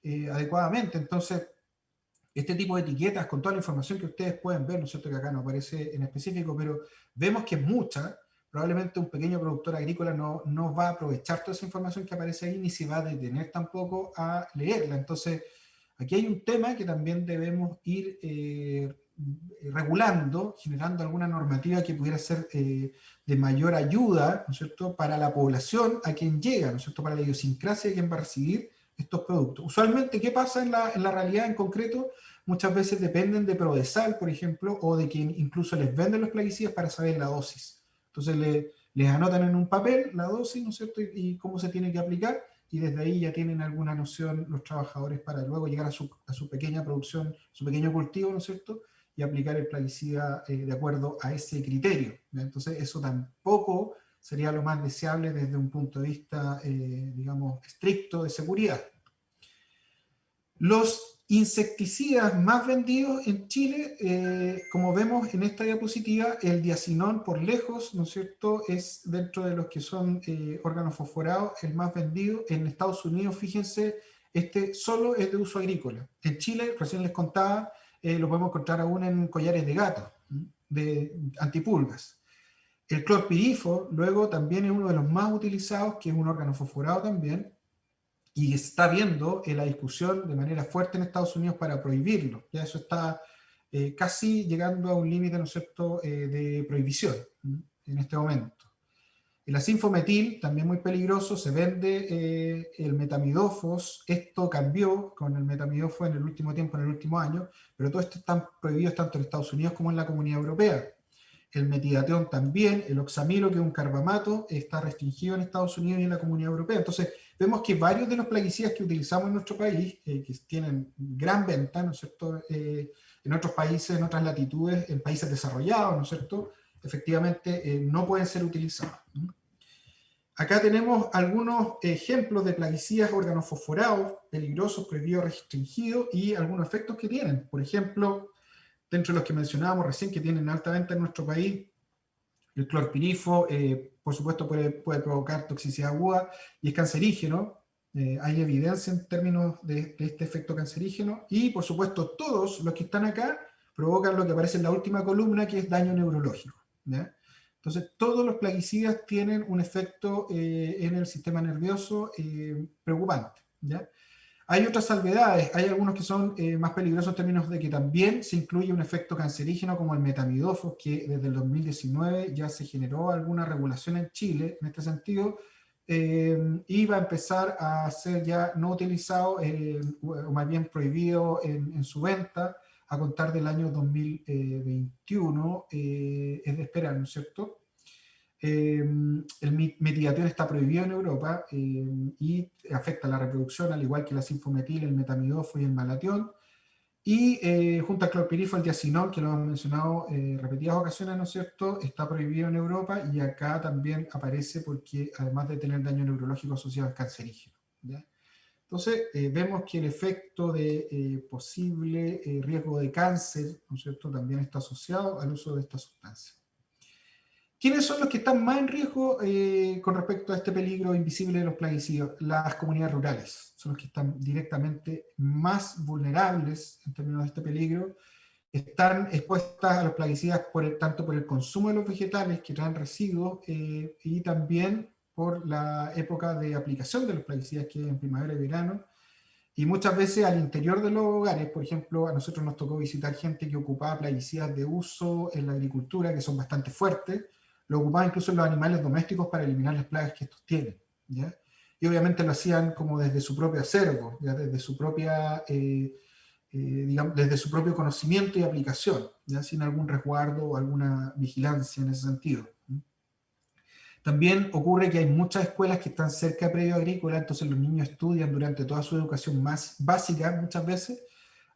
adecuadamente. Entonces, este tipo de etiquetas, con toda la información que ustedes pueden ver, ¿no es cierto?, que acá no aparece en específico, pero vemos que es mucha. Probablemente un pequeño productor agrícola no va a aprovechar toda esa información que aparece ahí, ni se va a detener tampoco a leerla. Entonces, aquí hay un tema que también debemos ir regulando, generando alguna normativa que pudiera ser de mayor ayuda, ¿no es cierto?, para la población a quien llega, ¿no es cierto?, para la idiosincrasia de quien va a recibir estos productos. Usualmente, ¿qué pasa en la realidad en concreto? Muchas veces dependen de Prodesal, por ejemplo, o de quien incluso les venden los plaguicidas para saber la dosis. Entonces les anotan en un papel la dosis, ¿no es cierto?, y cómo se tiene que aplicar, y desde ahí ya tienen alguna noción los trabajadores para luego llegar a su pequeña producción, su pequeño cultivo, ¿no es cierto?, y aplicar el plaguicida de acuerdo a ese criterio, ¿ya? Entonces eso tampoco sería lo más deseable desde un punto de vista, digamos, estricto de seguridad. Los insecticidas más vendidos en Chile, como vemos en esta diapositiva, el diacinón por lejos, ¿no es cierto?, es dentro de los que son órganos fosforados el más vendido. En Estados Unidos, fíjense, este solo es de uso agrícola. En Chile, recién les contaba, lo podemos encontrar aún en collares de gato, de antipulgas. El clorpirifos, luego, también es uno de los más utilizados, que es un órgano fosforado también, y está viendo la discusión de manera fuerte en Estados Unidos para prohibirlo. Ya eso está casi llegando a un límite, ¿no es cierto?, de prohibición en este momento. El asinfometil, también muy peligroso, se vende el metamidofos. Esto cambió con el metamidofos en el último tiempo, en el último año, pero todo esto está prohibido tanto en Estados Unidos como en la Comunidad Europea. El metidateón también, el oxamilo, que es un carbamato, está restringido en Estados Unidos y en la Comunidad Europea. Entonces, vemos que varios de los plaguicidas que utilizamos en nuestro país, que tienen gran venta, ¿no es cierto?, en otros países, en otras latitudes, en países desarrollados, ¿no es cierto?, efectivamente no pueden ser utilizados. Acá tenemos algunos ejemplos de plaguicidas organofosforados, peligrosos, prohibidos, restringidos, y algunos efectos que tienen. Por ejemplo, dentro de los que mencionábamos recién, que tienen alta venta en nuestro país, el clorpirifo, por supuesto, puede provocar toxicidad aguda y es cancerígeno. Hay evidencia en términos de este efecto cancerígeno. Y, por supuesto, todos los que están acá provocan lo que aparece en la última columna, que es daño neurológico, ¿ya? Entonces, todos los plaguicidas tienen un efecto en el sistema nervioso preocupante, ¿ya? Hay otras salvedades, hay algunos que son más peligrosos en términos de que también se incluye un efecto cancerígeno como el metamidofos, que desde el 2019 ya se generó alguna regulación en Chile en este sentido, y va a empezar a ser ya no utilizado, o más bien prohibido en su venta, a contar del año 2021, es de esperar, ¿no es cierto? El metidación está prohibido en Europa y afecta la reproducción, al igual que la sinfometil, el metamidofo y el malatión. Y junto al clorpirifo, el diacinón, que lo hemos mencionado repetidas ocasiones, ¿no es cierto?, está prohibido en Europa, y acá también aparece porque, además de tener daño neurológico asociado, es cancerígeno, ¿ya? Entonces, vemos que el efecto de posible riesgo de cáncer, ¿no es cierto?, también está asociado al uso de esta sustancia. ¿Quiénes son los que están más en riesgo con respecto a este peligro invisible de los plaguicidas? Las comunidades rurales son los que están directamente más vulnerables en términos de este peligro. Están expuestas a los plaguicidas tanto por el consumo de los vegetales que traen residuos y también por la época de aplicación de los plaguicidas, que es en primavera y verano. Y muchas veces al interior de los hogares, por ejemplo, a nosotros nos tocó visitar gente que ocupaba plaguicidas de uso en la agricultura, que son bastante fuertes, lo ocupaban incluso en los animales domésticos para eliminar las plagas que estos tienen, ¿ya? Y obviamente lo hacían como desde su propio acervo, ¿ya? Desde su propia, digamos, desde su propio conocimiento y aplicación, ¿ya? Sin algún resguardo o alguna vigilancia en ese sentido. También ocurre que hay muchas escuelas que están cerca de predio agrícola, entonces los niños estudian durante toda su educación más básica, muchas veces,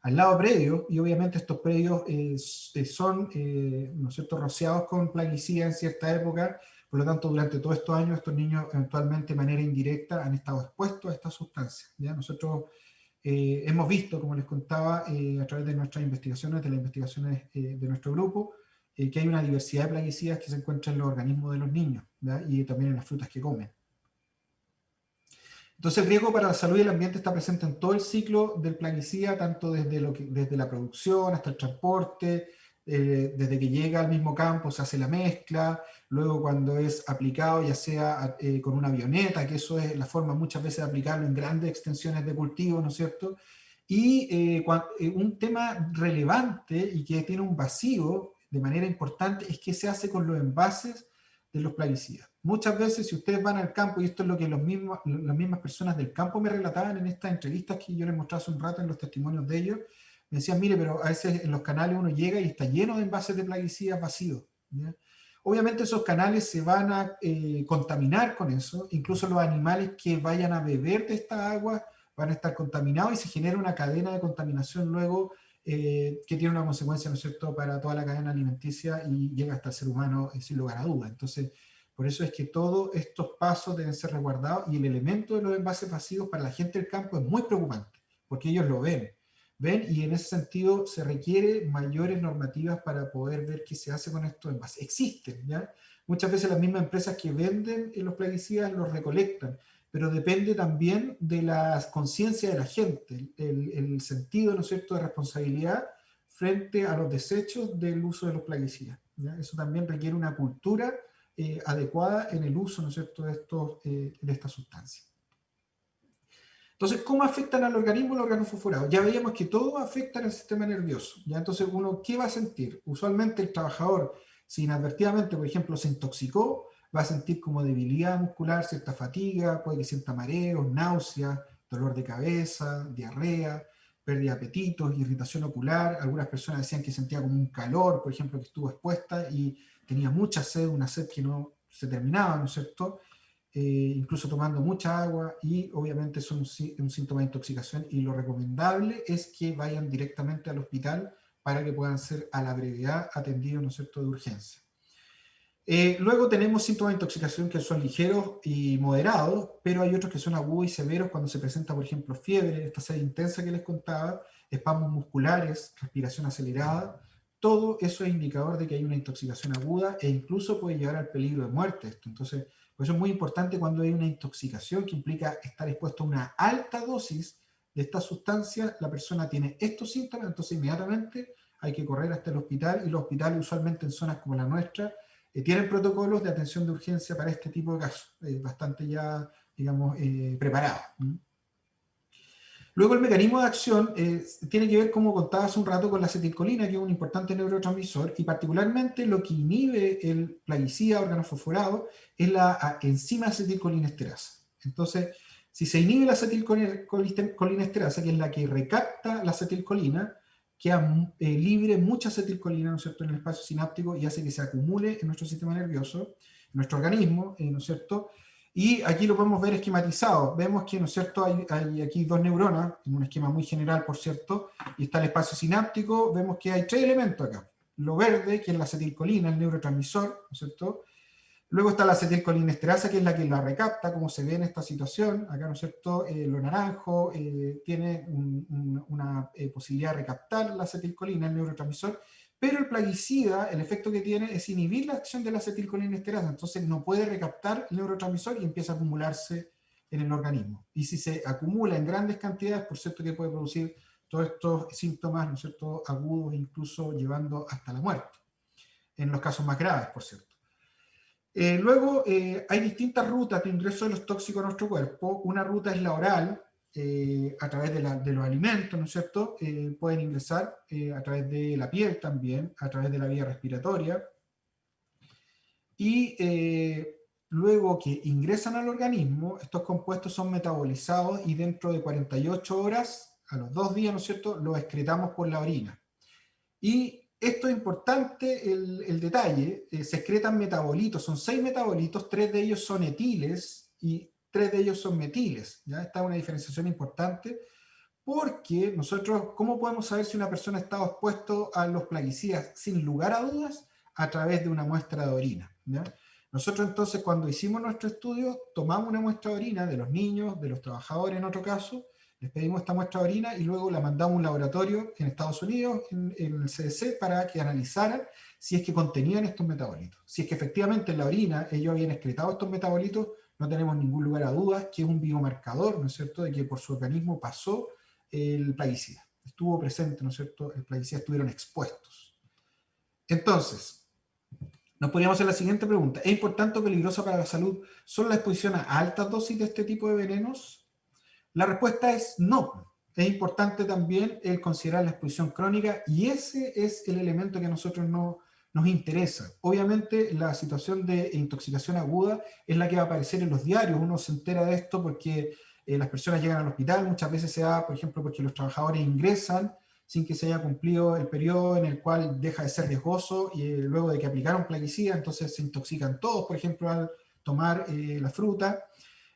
al lado de predios, y obviamente estos predios son, ¿no es cierto?, rociados con plaguicidas en cierta época. Por lo tanto, durante todos estos años, estos niños eventualmente de manera indirecta han estado expuestos a estas sustancias, ¿ya? Nosotros hemos visto, como les contaba, a través de nuestras investigaciones, de las investigaciones de nuestro grupo, que hay una diversidad de plaguicidas que se encuentran en los organismos de los niños, ¿ya? Y también en las frutas que comen. Entonces el riesgo para la salud y el ambiente está presente en todo el ciclo del plaguicida, tanto desde la producción hasta el transporte, desde que llega al mismo campo se hace la mezcla, luego cuando es aplicado, ya sea con una avioneta, que eso es la forma muchas veces de aplicarlo en grandes extensiones de cultivo, ¿no es cierto? Y un tema relevante y que tiene un vacío de manera importante es qué se hace con los envases de los plaguicidas. Muchas veces, si ustedes van al campo, y esto es lo que las mismas personas del campo me relataban en estas entrevistas que yo les mostré hace un rato en los testimonios de ellos, me decían, mire, pero a veces en los canales uno llega y está lleno de envases de plaguicidas vacíos, ¿ya? Obviamente esos canales se van a contaminar con eso, incluso los animales que vayan a beber de esta agua van a estar contaminados y se genera una cadena de contaminación luego que tiene una consecuencia, ¿no es cierto?, para toda la cadena alimenticia y llega hasta el ser humano sin lugar a dudas. Entonces, por eso es que todos estos pasos deben ser resguardados y el elemento de los envases vacíos para la gente del campo es muy preocupante, porque ellos lo ven y en ese sentido se requiere mayores normativas para poder ver qué se hace con estos envases. Existen, ¿ya? Muchas veces las mismas empresas que venden los plaguicidas los recolectan, pero depende también de la conciencia de la gente, el sentido, ¿no es cierto?, de responsabilidad frente a los desechos del uso de los plaguicidas, ¿ya? Eso también requiere una cultura adecuada en el uso, ¿no es cierto?, de estas sustancias. Entonces, ¿cómo afectan al organismo los organofosforados? Ya veíamos que todo afecta al sistema nervioso, ¿ya? Entonces, uno, ¿qué va a sentir? Usualmente el trabajador, si inadvertidamente, por ejemplo, se intoxicó, va a sentir como debilidad muscular, cierta fatiga, puede que sienta mareos, náuseas, dolor de cabeza, diarrea, pérdida de apetitos, irritación ocular. Algunas personas decían que sentía como un calor, por ejemplo, que estuvo expuesta y tenía mucha sed, una sed que no se terminaba, ¿no es cierto? Incluso tomando mucha agua, y obviamente es un síntoma de intoxicación, y lo recomendable es que vayan directamente al hospital para que puedan ser a la brevedad atendidos, ¿no es cierto?, de urgencia. Luego tenemos síntomas de intoxicación que son ligeros y moderados, pero hay otros que son agudos y severos cuando se presenta, por ejemplo, fiebre, esta sed intensa que les contaba, espasmos musculares, respiración acelerada. Todo eso es indicador de que hay una intoxicación aguda e incluso puede llegar al peligro de muerte esto. Entonces, por eso es muy importante cuando hay una intoxicación que implica estar expuesto a una alta dosis de esta sustancia, la persona tiene estos síntomas, entonces inmediatamente hay que correr hasta el hospital, y los hospitales usualmente en zonas como la nuestra tienen protocolos de atención de urgencia para este tipo de casos, bastante ya, digamos, preparados. Luego el mecanismo de acción tiene que ver, como contaba hace un rato, con la acetilcolina, que es un importante neurotransmisor, y particularmente lo que inhibe el plaguicida organofosforado es la enzima acetilcolinesterasa. Entonces, si se inhibe la acetilcolinesterasa, que es la que recapta la acetilcolina, queda libre mucha acetilcolina, ¿no es cierto?, en el espacio sináptico, y hace que se acumule en nuestro sistema nervioso, en nuestro organismo, ¿no es cierto? Y aquí lo podemos ver esquematizado. Vemos que, ¿no es cierto?, hay aquí dos neuronas, en un esquema muy general, por cierto, y está el espacio sináptico. Vemos que hay tres elementos acá. Lo verde, que es la acetilcolina, el neurotransmisor, ¿no es cierto? Luego está la acetilcolinesterasa, que es la que la recapta, como se ve en esta situación. Acá, ¿no es cierto?, lo naranjo tiene una posibilidad de recaptar la acetilcolina, el neurotransmisor, pero el plaguicida, el efecto que tiene es inhibir la acción de la acetilcolinesterasa, entonces no puede recaptar el neurotransmisor y empieza a acumularse en el organismo. Y si se acumula en grandes cantidades, por cierto que puede producir todos estos síntomas, ¿no es cierto?, agudos, incluso llevando hasta la muerte, en los casos más graves, por cierto. Luego hay distintas rutas de ingreso de los tóxicos a nuestro cuerpo. Una ruta es la oral, a través de los alimentos, ¿no es cierto? Pueden ingresar a través de la piel también, a través de la vía respiratoria. Y luego que ingresan al organismo, estos compuestos son metabolizados y dentro de 48 horas, a los 2 días, ¿no es cierto?, los excretamos por la orina. Y esto es importante, el detalle, se excretan metabolitos, son 6 metabolitos, 3 de ellos son etiles y 3 de ellos son metiles. ¿Ya? Esta es una diferenciación importante, porque nosotros, ¿cómo podemos saber si una persona está expuesta a los plaguicidas? Sin lugar a dudas, a través de una muestra de orina. ¿Ya? Nosotros entonces, cuando hicimos nuestro estudio, tomamos una muestra de orina de los niños, de los trabajadores en otro caso, les pedimos esta muestra de orina y luego la mandamos a un laboratorio en Estados Unidos, en el CDC, para que analizaran si es que contenían estos metabolitos. Si es que efectivamente en la orina ellos habían excretado estos metabolitos, no tenemos ningún lugar a dudas que es un biomarcador, ¿no es cierto?, de que por su organismo pasó el plaguicida. Estuvo presente, ¿no es cierto?, el plaguicida, estuvieron expuestos. Entonces, nos podríamos hacer la siguiente pregunta. ¿Es importante o peligrosa para la salud solo la exposición a altas dosis de este tipo de venenos? La respuesta es no. Es importante también el considerar la exposición crónica, y ese es el elemento que a nosotros nos interesa. Obviamente la situación de intoxicación aguda es la que va a aparecer en los diarios. Uno se entera de esto porque las personas llegan al hospital, muchas veces se da, por ejemplo, porque los trabajadores ingresan sin que se haya cumplido el periodo en el cual deja de ser riesgoso, y luego de que aplicaron plaguicida, entonces se intoxican todos, por ejemplo, al tomar la fruta.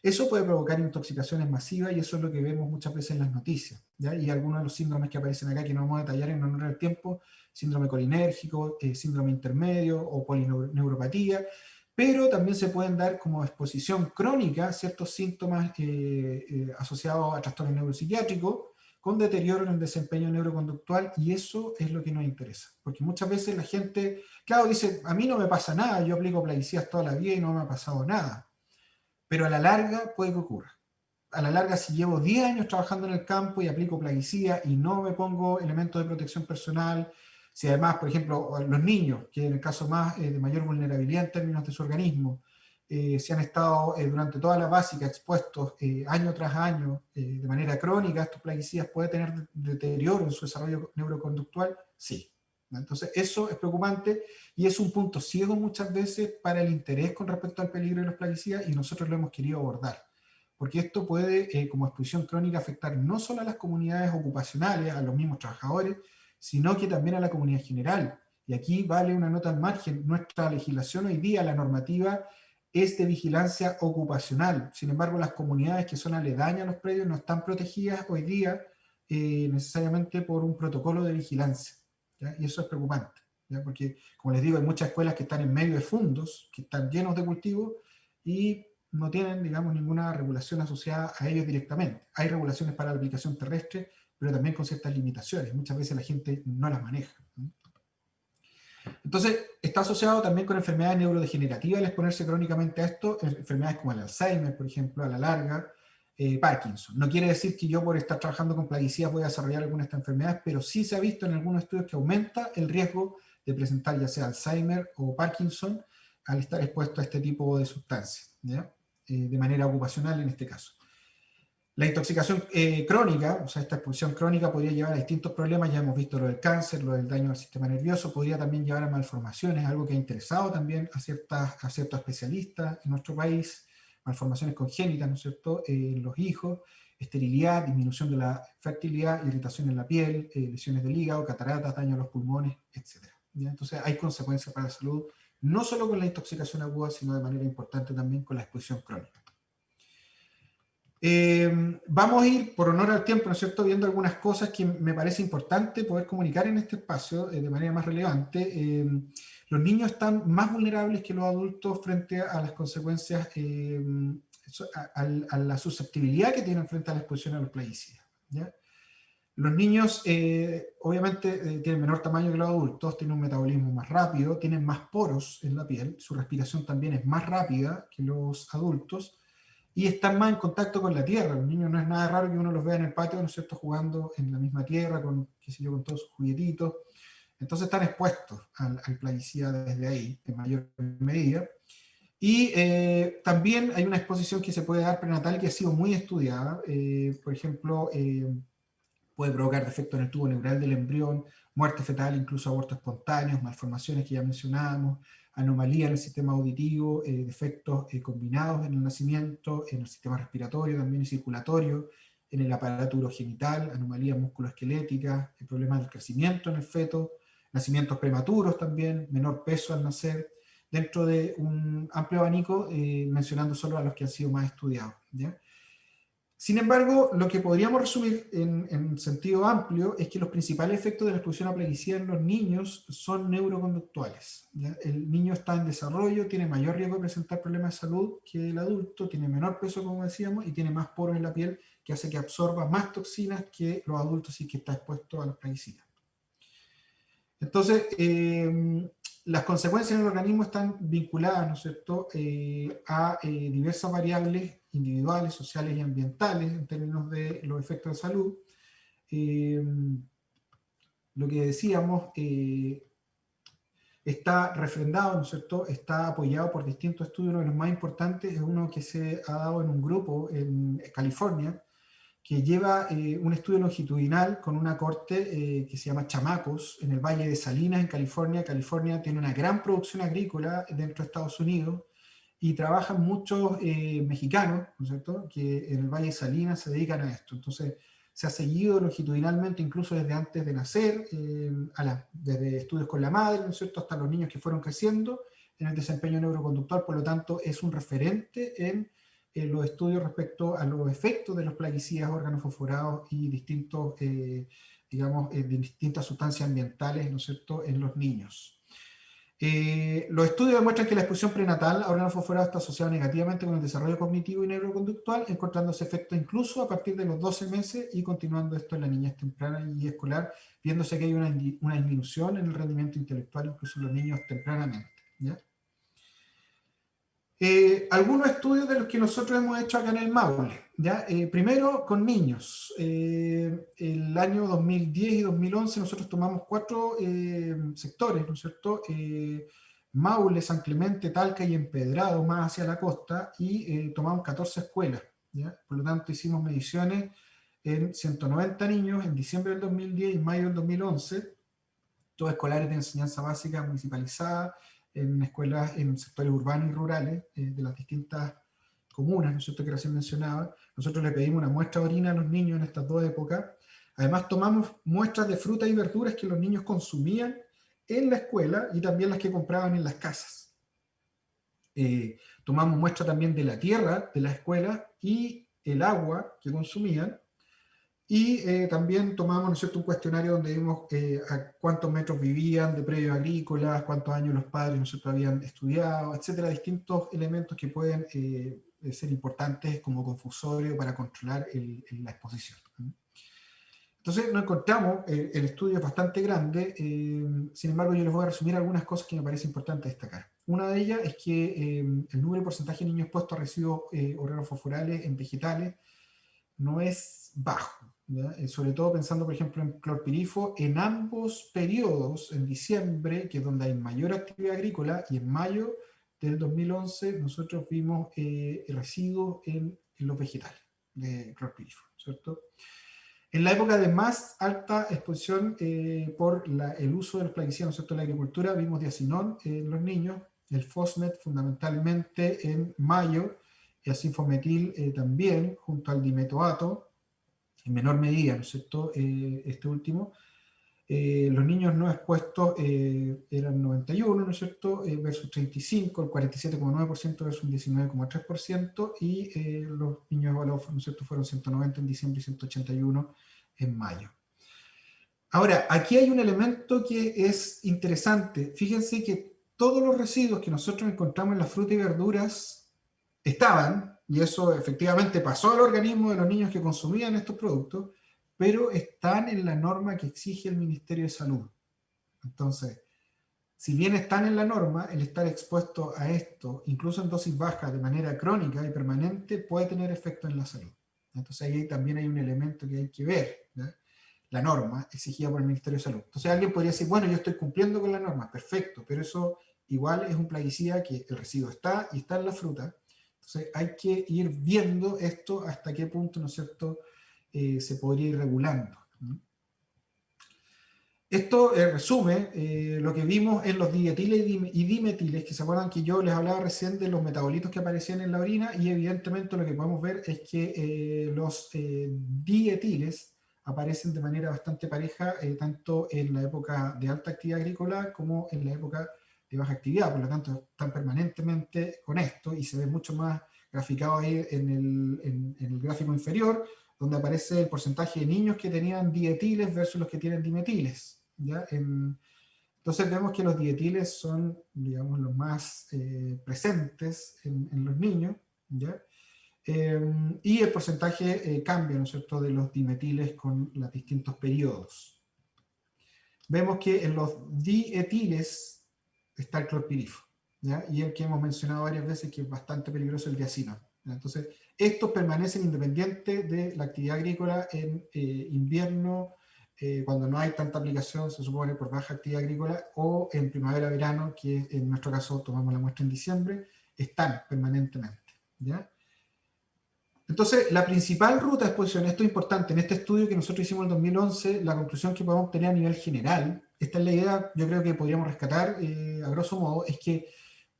Eso puede provocar intoxicaciones masivas, y eso es lo que vemos muchas veces en las noticias, ¿ya? Y algunos de los síndromes que aparecen acá, que no vamos a detallar en honor al tiempo: síndrome colinérgico, síndrome intermedio o polineuropatía, pero también se pueden dar como exposición crónica ciertos síntomas asociados a trastornos neuropsiquiátricos, con deterioro en el desempeño neuroconductual, y eso es lo que nos interesa, porque muchas veces la gente, claro, dice: a mí no me pasa nada, yo aplico plaguicidas toda la vida y no me ha pasado nada. Pero a la larga puede que ocurra. A la larga, si llevo 10 años trabajando en el campo y aplico plaguicida y no me pongo elementos de protección personal, si además, por ejemplo, los niños, que en el caso más de mayor vulnerabilidad en términos de su organismo, si han estado durante toda la básica expuestos año tras año de manera crónica a estos plaguicidas, ¿puede tener deterioro en su desarrollo neuroconductual? Sí. ¿no? Entonces, eso es preocupante y es un punto ciego muchas veces para el interés con respecto al peligro de los plaguicidas y nosotros lo hemos querido abordar. Porque esto puede, como exposición crónica, afectar no solo a las comunidades ocupacionales, a los mismos trabajadores, sino que también a la comunidad general. Y aquí vale una nota al margen. Nuestra legislación hoy día, la normativa, es de vigilancia ocupacional. Sin embargo, las comunidades que son aledañas a los predios no están protegidas hoy día necesariamente por un protocolo de vigilancia, ¿ya? Y eso es preocupante, ¿ya? Porque, como les digo, hay muchas escuelas que están en medio de fundos, que están llenos de cultivos y no tienen, digamos, ninguna regulación asociada a ellos directamente. Hay regulaciones para la aplicación terrestre, pero también con ciertas limitaciones. Muchas veces la gente no las maneja, ¿no? Entonces, está asociado también con enfermedades neurodegenerativas, el exponerse crónicamente a esto, enfermedades como el Alzheimer, por ejemplo, a la larga, Parkinson. No quiere decir que yo por estar trabajando con plaguicidas voy a desarrollar alguna de estas enfermedades, pero sí se ha visto en algunos estudios que aumenta el riesgo de presentar ya sea Alzheimer o Parkinson al estar expuesto a este tipo de sustancias, ¿ya? De manera ocupacional en este caso. La intoxicación crónica, o sea, esta exposición crónica podría llevar a distintos problemas, ya hemos visto lo del cáncer, lo del daño al sistema nervioso, podría también llevar a malformaciones, algo que ha interesado también a ciertos especialistas en nuestro país, malformaciones congénitas, ¿no es cierto?, en los hijos, esterilidad, disminución de la fertilidad, irritación en la piel, lesiones del hígado, cataratas, daño a los pulmones, etc. ¿Ya? Entonces hay consecuencias para la salud, no solo con la intoxicación aguda, sino de manera importante también con la exposición crónica. Vamos a ir, por honor al tiempo, ¿no es cierto?, viendo algunas cosas que me parece importante poder comunicar en este espacio de manera más relevante. Los niños están más vulnerables que los adultos frente a las consecuencias, a la susceptibilidad que tienen frente a la exposición a los plaguicidas, ¿ya? Los niños, obviamente, tienen menor tamaño que los adultos, tienen un metabolismo más rápido, tienen más poros en la piel, su respiración también es más rápida que los adultos, y están más en contacto con la tierra. Los niños no es nada raro que uno los vea en el patio, ¿no es cierto?, jugando en la misma tierra, con, qué sé yo, con todos sus juguetitos. Entonces están expuestos al plaguicida desde ahí, en mayor medida. Y también hay una exposición que se puede dar prenatal que ha sido muy estudiada. Por ejemplo, puede provocar defectos en el tubo neural del embrión, muerte fetal, incluso abortos espontáneos, malformaciones que ya mencionábamos, anomalías en el sistema auditivo, defectos combinados en el nacimiento, en el sistema respiratorio también y circulatorio, en el aparato urogenital, anomalías musculoesqueléticas, problemas del crecimiento en el feto, nacimientos prematuros también, menor peso al nacer, dentro de un amplio abanico, mencionando solo a los que han sido más estudiados, ¿ya? Sin embargo, lo que podríamos resumir en sentido amplio es que los principales efectos de la exposición a plaguicida en los niños son neuroconductuales, ¿ya? El niño está en desarrollo, tiene mayor riesgo de presentar problemas de salud que el adulto, tiene menor peso, como decíamos, y tiene más poros en la piel, que hace que absorba más toxinas que los adultos y que está expuesto a los plaguicidas. Entonces, las consecuencias en el organismo están vinculadas, ¿no es cierto?, a diversas variables individuales, sociales y ambientales en términos de los efectos de salud. Lo que decíamos está refrendado, ¿no es cierto?, está apoyado por distintos estudios. Uno de los más importantes es uno que se ha dado en un grupo en California, que lleva un estudio longitudinal con una corte que se llama Chamacos, en el Valle de Salinas, en California. California tiene una gran producción agrícola dentro de Estados Unidos y trabajan muchos mexicanos, ¿no es cierto?, que en el Valle de Salinas se dedican a esto. Entonces, se ha seguido longitudinalmente, incluso desde antes de nacer, desde estudios con la madre, ¿no es cierto?, hasta los niños que fueron creciendo en el desempeño neuroconductual. Por lo tanto, es un referente en los estudios respecto a los efectos de los plaguicidas, órganos fosforados y distintos, distintas sustancias ambientales, ¿no es cierto?, en los niños. Los estudios demuestran que la exposición prenatal a órganos fosforados está asociada negativamente con el desarrollo cognitivo y neuroconductual, encontrándose efectos incluso a partir de los 12 meses y continuando esto en la niñez temprana y escolar, viéndose que hay una disminución en el rendimiento intelectual incluso en los niños tempranamente, ¿ya? Algunos estudios de los que nosotros hemos hecho acá en el Maule, ¿ya? Primero con niños. El año 2010 y 2011 nosotros tomamos 4 sectores, ¿no es cierto? Maule, San Clemente, Talca y Empedrado, más hacia la costa, y tomamos 14 escuelas, ¿ya? Por lo tanto hicimos mediciones en 190 niños en diciembre del 2010 y mayo del 2011, todos escolares de enseñanza básica municipalizada, en escuelas en sectores urbanos y rurales de las distintas comunas, ¿no es cierto?, que recién mencionaba. Nosotros le pedimos una muestra de orina a los niños en estas dos épocas. Además tomamos muestras de frutas y verduras que los niños consumían en la escuela y también las que compraban en las casas. Tomamos muestras también de la tierra de la escuela y el agua que consumían. Y también tomamos, ¿no es cierto?, un cuestionario donde vimos a cuántos metros vivían de predios agrícolas, cuántos años los padres, ¿no es cierto?, habían estudiado, etcétera, distintos elementos que pueden ser importantes como confusorio para controlar la exposición. Entonces nos encontramos, el estudio es bastante grande, sin embargo yo les voy a resumir algunas cosas que me parece importante destacar. Una de ellas es que el número y porcentaje de niños expuestos a residuos organofosforales en vegetales no es bajo, sobre todo pensando por ejemplo en clorpirifo en ambos periodos, en diciembre, que es donde hay mayor actividad agrícola, y en mayo del 2011 nosotros vimos residuos en los vegetales de clorpirifo, ¿cierto? En la época de más alta exposición por el uso de los plaguicidas, ¿cierto?, en la agricultura, vimos diacinón en los niños, el fosmet fundamentalmente en mayo, y así fometil también, junto al dimetoato, en menor medida, ¿no es cierto?, este último. Los niños no expuestos eran 91, ¿no es cierto?, versus 35, el 47,9% versus un 19,3%, y los niños evaluados, ¿no es cierto?, fueron 190 en diciembre y 181 en mayo. Ahora, aquí hay un elemento que es interesante. Fíjense que todos los residuos que nosotros encontramos en las frutas y verduras estaban, y eso efectivamente pasó al organismo de los niños que consumían estos productos, pero están en la norma que exige el Ministerio de Salud. Entonces, si bien están en la norma, el estar expuesto a esto, incluso en dosis bajas, de manera crónica y permanente, puede tener efecto en la salud. Entonces ahí también hay un elemento que hay que ver, ¿ya? La norma exigida por el Ministerio de Salud. Entonces alguien podría decir, bueno, yo estoy cumpliendo con la norma, perfecto, pero eso igual es un plaguicida que el residuo está y está en la fruta. Entonces hay que ir viendo esto hasta qué punto, ¿no es cierto?, se podría ir regulando. Esto resume lo que vimos en los dietiles y dimetiles, que se acuerdan que yo les hablaba recién de los metabolitos que aparecían en la orina, y evidentemente lo que podemos ver es que los dietiles aparecen de manera bastante pareja, tanto en la época de alta actividad agrícola como en la época de baja actividad, por lo tanto están permanentemente con esto, y se ve mucho más graficado ahí en el gráfico inferior, donde aparece el porcentaje de niños que tenían dietiles versus los que tienen dimetiles, ¿ya? Entonces vemos que los dietiles son, digamos, los más presentes en los niños, ¿ya? Y el porcentaje cambia, ¿no es cierto?, de los dimetiles con los distintos periodos. Vemos que en los dietiles está el clorpirifo, ¿ya? Y el que hemos mencionado varias veces que es bastante peligroso, el diacinón. Entonces, estos permanecen independientes de la actividad agrícola en invierno, cuando no hay tanta aplicación, se supone, por baja actividad agrícola, o en primavera-verano, que en nuestro caso tomamos la muestra en diciembre, están permanentemente, ¿ya? Entonces, la principal ruta de exposición, esto es importante, en este estudio que nosotros hicimos en 2011, la conclusión que podemos tener a nivel general, esta es la idea, yo creo que podríamos rescatar a grosso modo, es que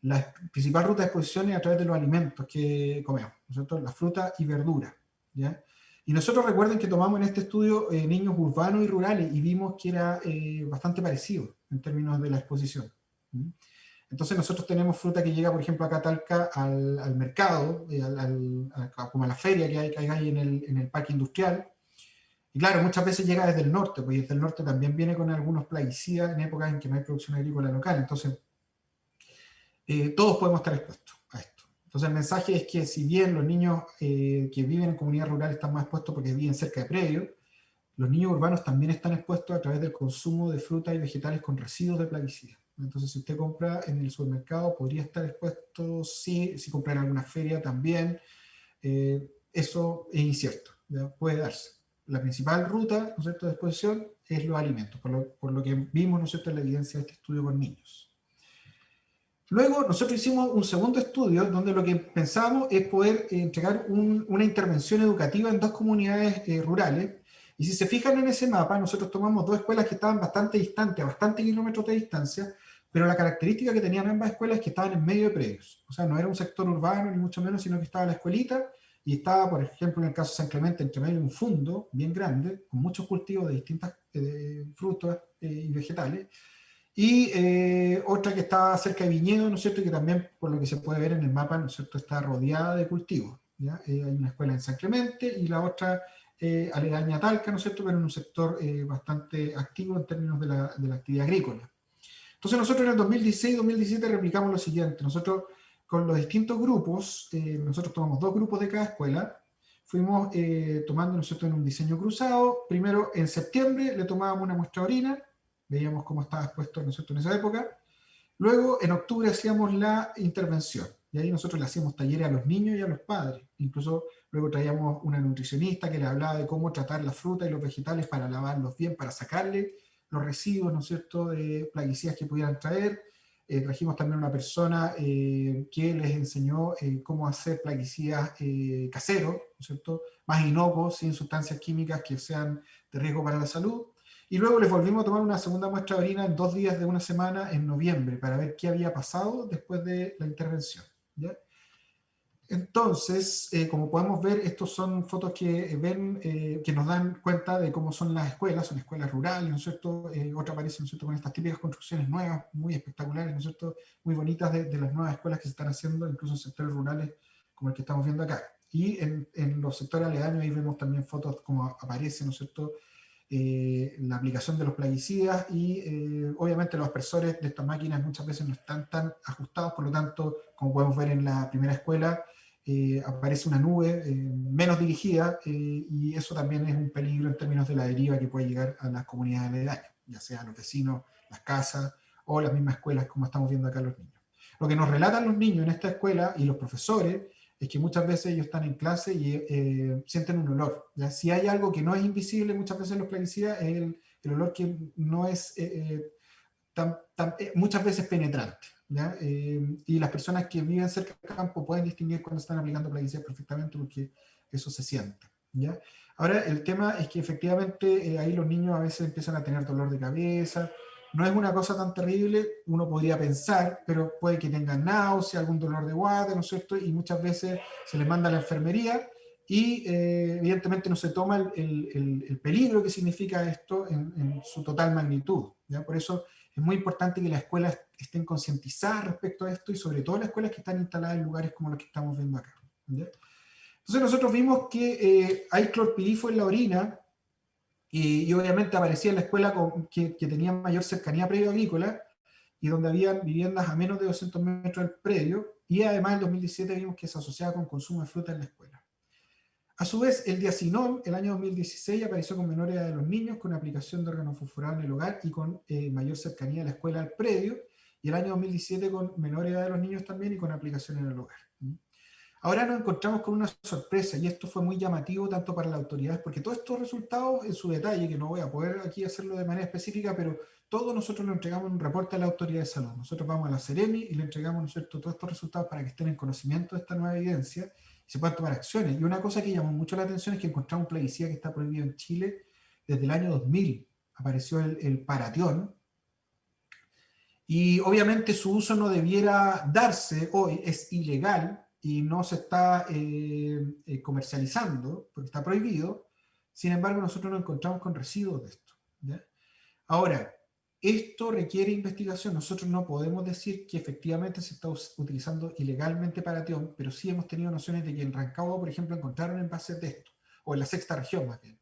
la principal ruta de exposición es a través de los alimentos que comemos, ¿no es cierto?, la fruta y verdura, ¿ya? Y nosotros recuerden que tomamos en este estudio niños urbanos y rurales y vimos que era bastante parecido en términos de la exposición. Entonces nosotros tenemos fruta que llega, por ejemplo, acá a Talca al mercado, como a la feria que hay ahí en el parque industrial. Y claro, muchas veces llega desde el norte, porque desde el norte también viene con algunos plaguicidas en épocas en que no hay producción agrícola local. Entonces, todos podemos estar expuestos a esto. Entonces el mensaje es que si bien los niños que viven en comunidades rurales están más expuestos porque viven cerca de predios, los niños urbanos también están expuestos a través del consumo de frutas y vegetales con residuos de plaguicidas. Entonces si usted compra en el supermercado podría estar expuesto, sí, si compra en alguna feria también, eso es incierto, ¿ya? Puede darse. La principal ruta, ¿no es cierto?, de exposición es los alimentos, por lo que vimos, ¿no es cierto?, en la evidencia de este estudio con niños. Luego nosotros hicimos un segundo estudio donde lo que pensamos es poder entregar una intervención educativa en dos comunidades rurales, Y si se fijan en ese mapa, nosotros tomamos dos escuelas que estaban bastante distantes, a bastantes kilómetros de distancia, pero la característica que tenían ambas escuelas es que estaban en medio de predios. O sea, no era un sector urbano, ni mucho menos, sino que estaba la escuelita, y estaba, por ejemplo, en el caso de San Clemente, entre medio de un fundo bien grande, con muchos cultivos de distintas frutas y vegetales, y otra que estaba cerca de viñedo, ¿no es cierto? Y que también, por lo que se puede ver en el mapa, ¿no es cierto?, está rodeada de cultivos, ¿ya? Hay una escuela en San Clemente y la otra aledaña a Talca, ¿no es cierto?, pero en un sector bastante activo en términos de la actividad agrícola. Entonces nosotros en el 2016-2017 replicamos lo siguiente. Nosotros con los distintos grupos, nosotros tomamos dos grupos de cada escuela, fuimos tomando, ¿no es cierto?, en un diseño cruzado. Primero en septiembre le tomábamos una muestra de orina, veíamos cómo estaba expuesto, ¿no es cierto?, en esa época. Luego en octubre hacíamos la intervención, y ahí nosotros le hacíamos talleres a los niños y a los padres. Incluso luego traíamos una nutricionista que le hablaba de cómo tratar la fruta y los vegetales para lavarlos bien, para sacarle los residuos, ¿no es cierto?, de plaguicidas que pudieran traer. Trajimos también una persona que les enseñó cómo hacer plaguicidas caseros, ¿no es cierto?, más inocuos, sin sustancias químicas que sean de riesgo para la salud. Y luego les volvimos a tomar una segunda muestra de orina en 2 días de una semana en noviembre para ver qué había pasado después de la intervención, ¿ya? Entonces, como podemos ver, estos son fotos que ven, que nos dan cuenta de cómo son son escuelas rurales, ¿no es cierto? Otra aparece, ¿no es cierto?, con estas típicas construcciones nuevas, muy espectaculares, ¿no es cierto?, muy bonitas de las nuevas escuelas que se están haciendo, incluso en sectores rurales como el que estamos viendo acá. Y en los sectores aledaños ahí vemos también fotos como aparece, ¿no es cierto?, la aplicación de los plaguicidas y obviamente los aspersores de estas máquinas muchas veces no están tan ajustados, por lo tanto, como podemos ver en la primera escuela, aparece una nube menos dirigida y eso también es un peligro en términos de la deriva que puede llegar a las comunidades aledañas, ya sea a los vecinos, las casas o las mismas escuelas como estamos viendo acá los niños. Lo que nos relatan los niños en esta escuela y los profesores es que muchas veces ellos están en clase y sienten un olor, ¿ya? Si hay algo que no es invisible muchas veces en los plaguicidas es el olor que no es muchas veces penetrante, ¿ya? Y las personas que viven cerca del campo pueden distinguir cuando están aplicando plaguicidas perfectamente porque eso se siente, ¿ya? Ahora el tema es que efectivamente ahí los niños a veces empiezan a tener dolor de cabeza. No es una cosa tan terrible, uno podría pensar, pero puede que tengan náusea, algún dolor de guata, ¿no es cierto? Y muchas veces se les manda a la enfermería y evidentemente no se toma el peligro que significa esto en su total magnitud, ¿ya? Por eso es muy importante que las escuelas estén concientizadas respecto a esto y sobre todo las escuelas que están instaladas en lugares como los que estamos viendo acá, ¿ya? Entonces nosotros vimos que hay clorpirifos en la orina y obviamente aparecía en la escuela que tenía mayor cercanía a predio agrícola y donde habían viviendas a menos de 200 metros del predio, y además en 2017 vimos que se asociaba con consumo de fruta en la escuela. A su vez, el diacinón, el año 2016, apareció con menores de los niños con aplicación de organofosforado en el hogar y con mayor cercanía de la escuela al predio, y el año 2017 con menores de los niños también y con aplicación en el hogar. Ahora nos encontramos con una sorpresa, y esto fue muy llamativo tanto para las autoridades, porque todos estos resultados en su detalle, que no voy a poder aquí hacerlo de manera específica, pero todos nosotros le entregamos un reporte a la autoridad de salud. Nosotros vamos a la Seremi y le entregamos, ¿no es cierto?, todos estos resultados para que estén en conocimiento de esta nueva evidencia y se puedan tomar acciones. Y una cosa que llamó mucho la atención es que encontramos un plaguicida que está prohibido en Chile desde el año 2000. Apareció el paratión, y obviamente su uso no debiera darse hoy, es ilegal y no se está comercializando porque está prohibido. Sin embargo, nosotros nos encontramos con residuos de esto, ¿ya? Ahora, esto requiere investigación. Nosotros no podemos decir que efectivamente se está utilizando ilegalmente paratión, pero sí hemos tenido nociones de que en Rancagua, por ejemplo, encontraron envases de esto, o en la sexta región más bien.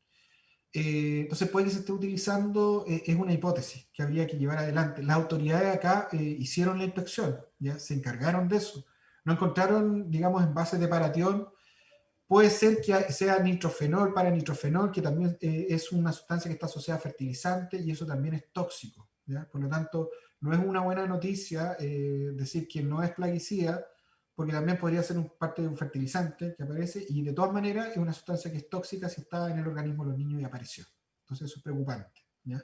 Entonces puede que se esté utilizando, es una hipótesis que habría que llevar adelante. Las autoridades acá hicieron la inspección, ya se encargaron de eso. No encontraron, digamos, envases de paratión. Puede ser que sea nitrofenol, para-nitrofenol, que también es una sustancia que está asociada a fertilizante y eso también es tóxico, ¿ya? Por lo tanto, no es una buena noticia decir que no es plaguicida, porque también podría ser parte de un fertilizante que aparece, y de todas maneras es una sustancia que es tóxica si está en el organismo de los niños y apareció. Entonces eso es preocupante, ¿ya?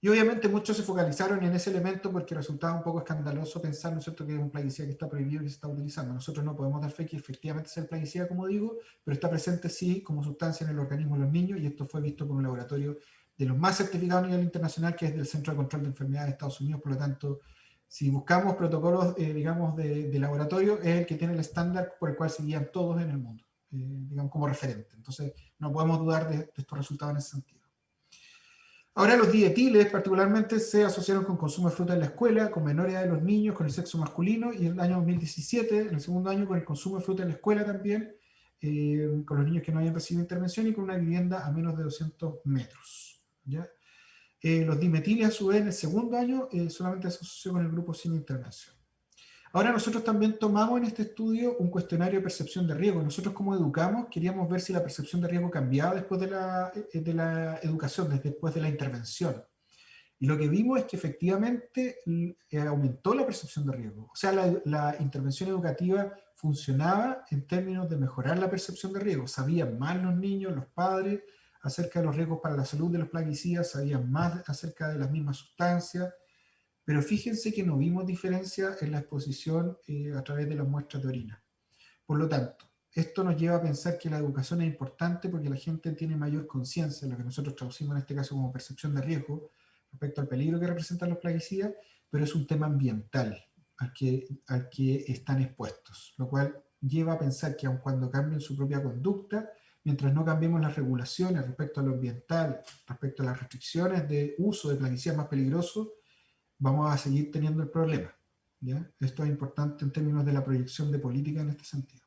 Y obviamente muchos se focalizaron en ese elemento porque resultaba un poco escandaloso pensar, ¿no es cierto?, que es un plaguicida que está prohibido y que se está utilizando. Nosotros no podemos dar fe que efectivamente sea el plaguicida, como digo, pero está presente sí como sustancia en el organismo de los niños, y esto fue visto por un laboratorio de los más certificados a nivel internacional, que es del Centro de Control de Enfermedades de Estados Unidos. Por lo tanto, si buscamos protocolos, digamos, de laboratorio, es el que tiene el estándar por el cual se guían todos en el mundo, digamos, como referente. Entonces, no podemos dudar de estos resultados en ese sentido. Ahora los dietiles particularmente se asociaron con consumo de fruta en la escuela, con menores de los niños, con el sexo masculino, y en el año 2017, en el segundo año, con el consumo de fruta en la escuela también, con los niños que no habían recibido intervención y con una vivienda a menos de 200 metros. ¿Ya? Los dimetiles a su vez en el segundo año solamente se asoció con el grupo sin intervención. Ahora nosotros también tomamos en este estudio un cuestionario de percepción de riesgo. Nosotros como educamos queríamos ver si la percepción de riesgo cambiaba después de la educación, después de la intervención. Y lo que vimos es que efectivamente aumentó la percepción de riesgo. O sea, la intervención educativa funcionaba en términos de mejorar la percepción de riesgo. Sabían más los niños, los padres, acerca de los riesgos para la salud de los plaguicidas, sabían más acerca de las mismas sustancias. Pero fíjense que no vimos diferencia en la exposición a través de las muestras de orina. Por lo tanto, esto nos lleva a pensar que la educación es importante porque la gente tiene mayor conciencia, lo que nosotros traducimos en este caso como percepción de riesgo, respecto al peligro que representan los plaguicidas, pero es un tema ambiental al que están expuestos, lo cual lleva a pensar que aun cuando cambien su propia conducta, mientras no cambiemos las regulaciones respecto a lo ambiental, respecto a las restricciones de uso de plaguicidas más peligrosos, vamos a seguir teniendo el problema. ¿Ya? Esto es importante en términos de la proyección de política en este sentido.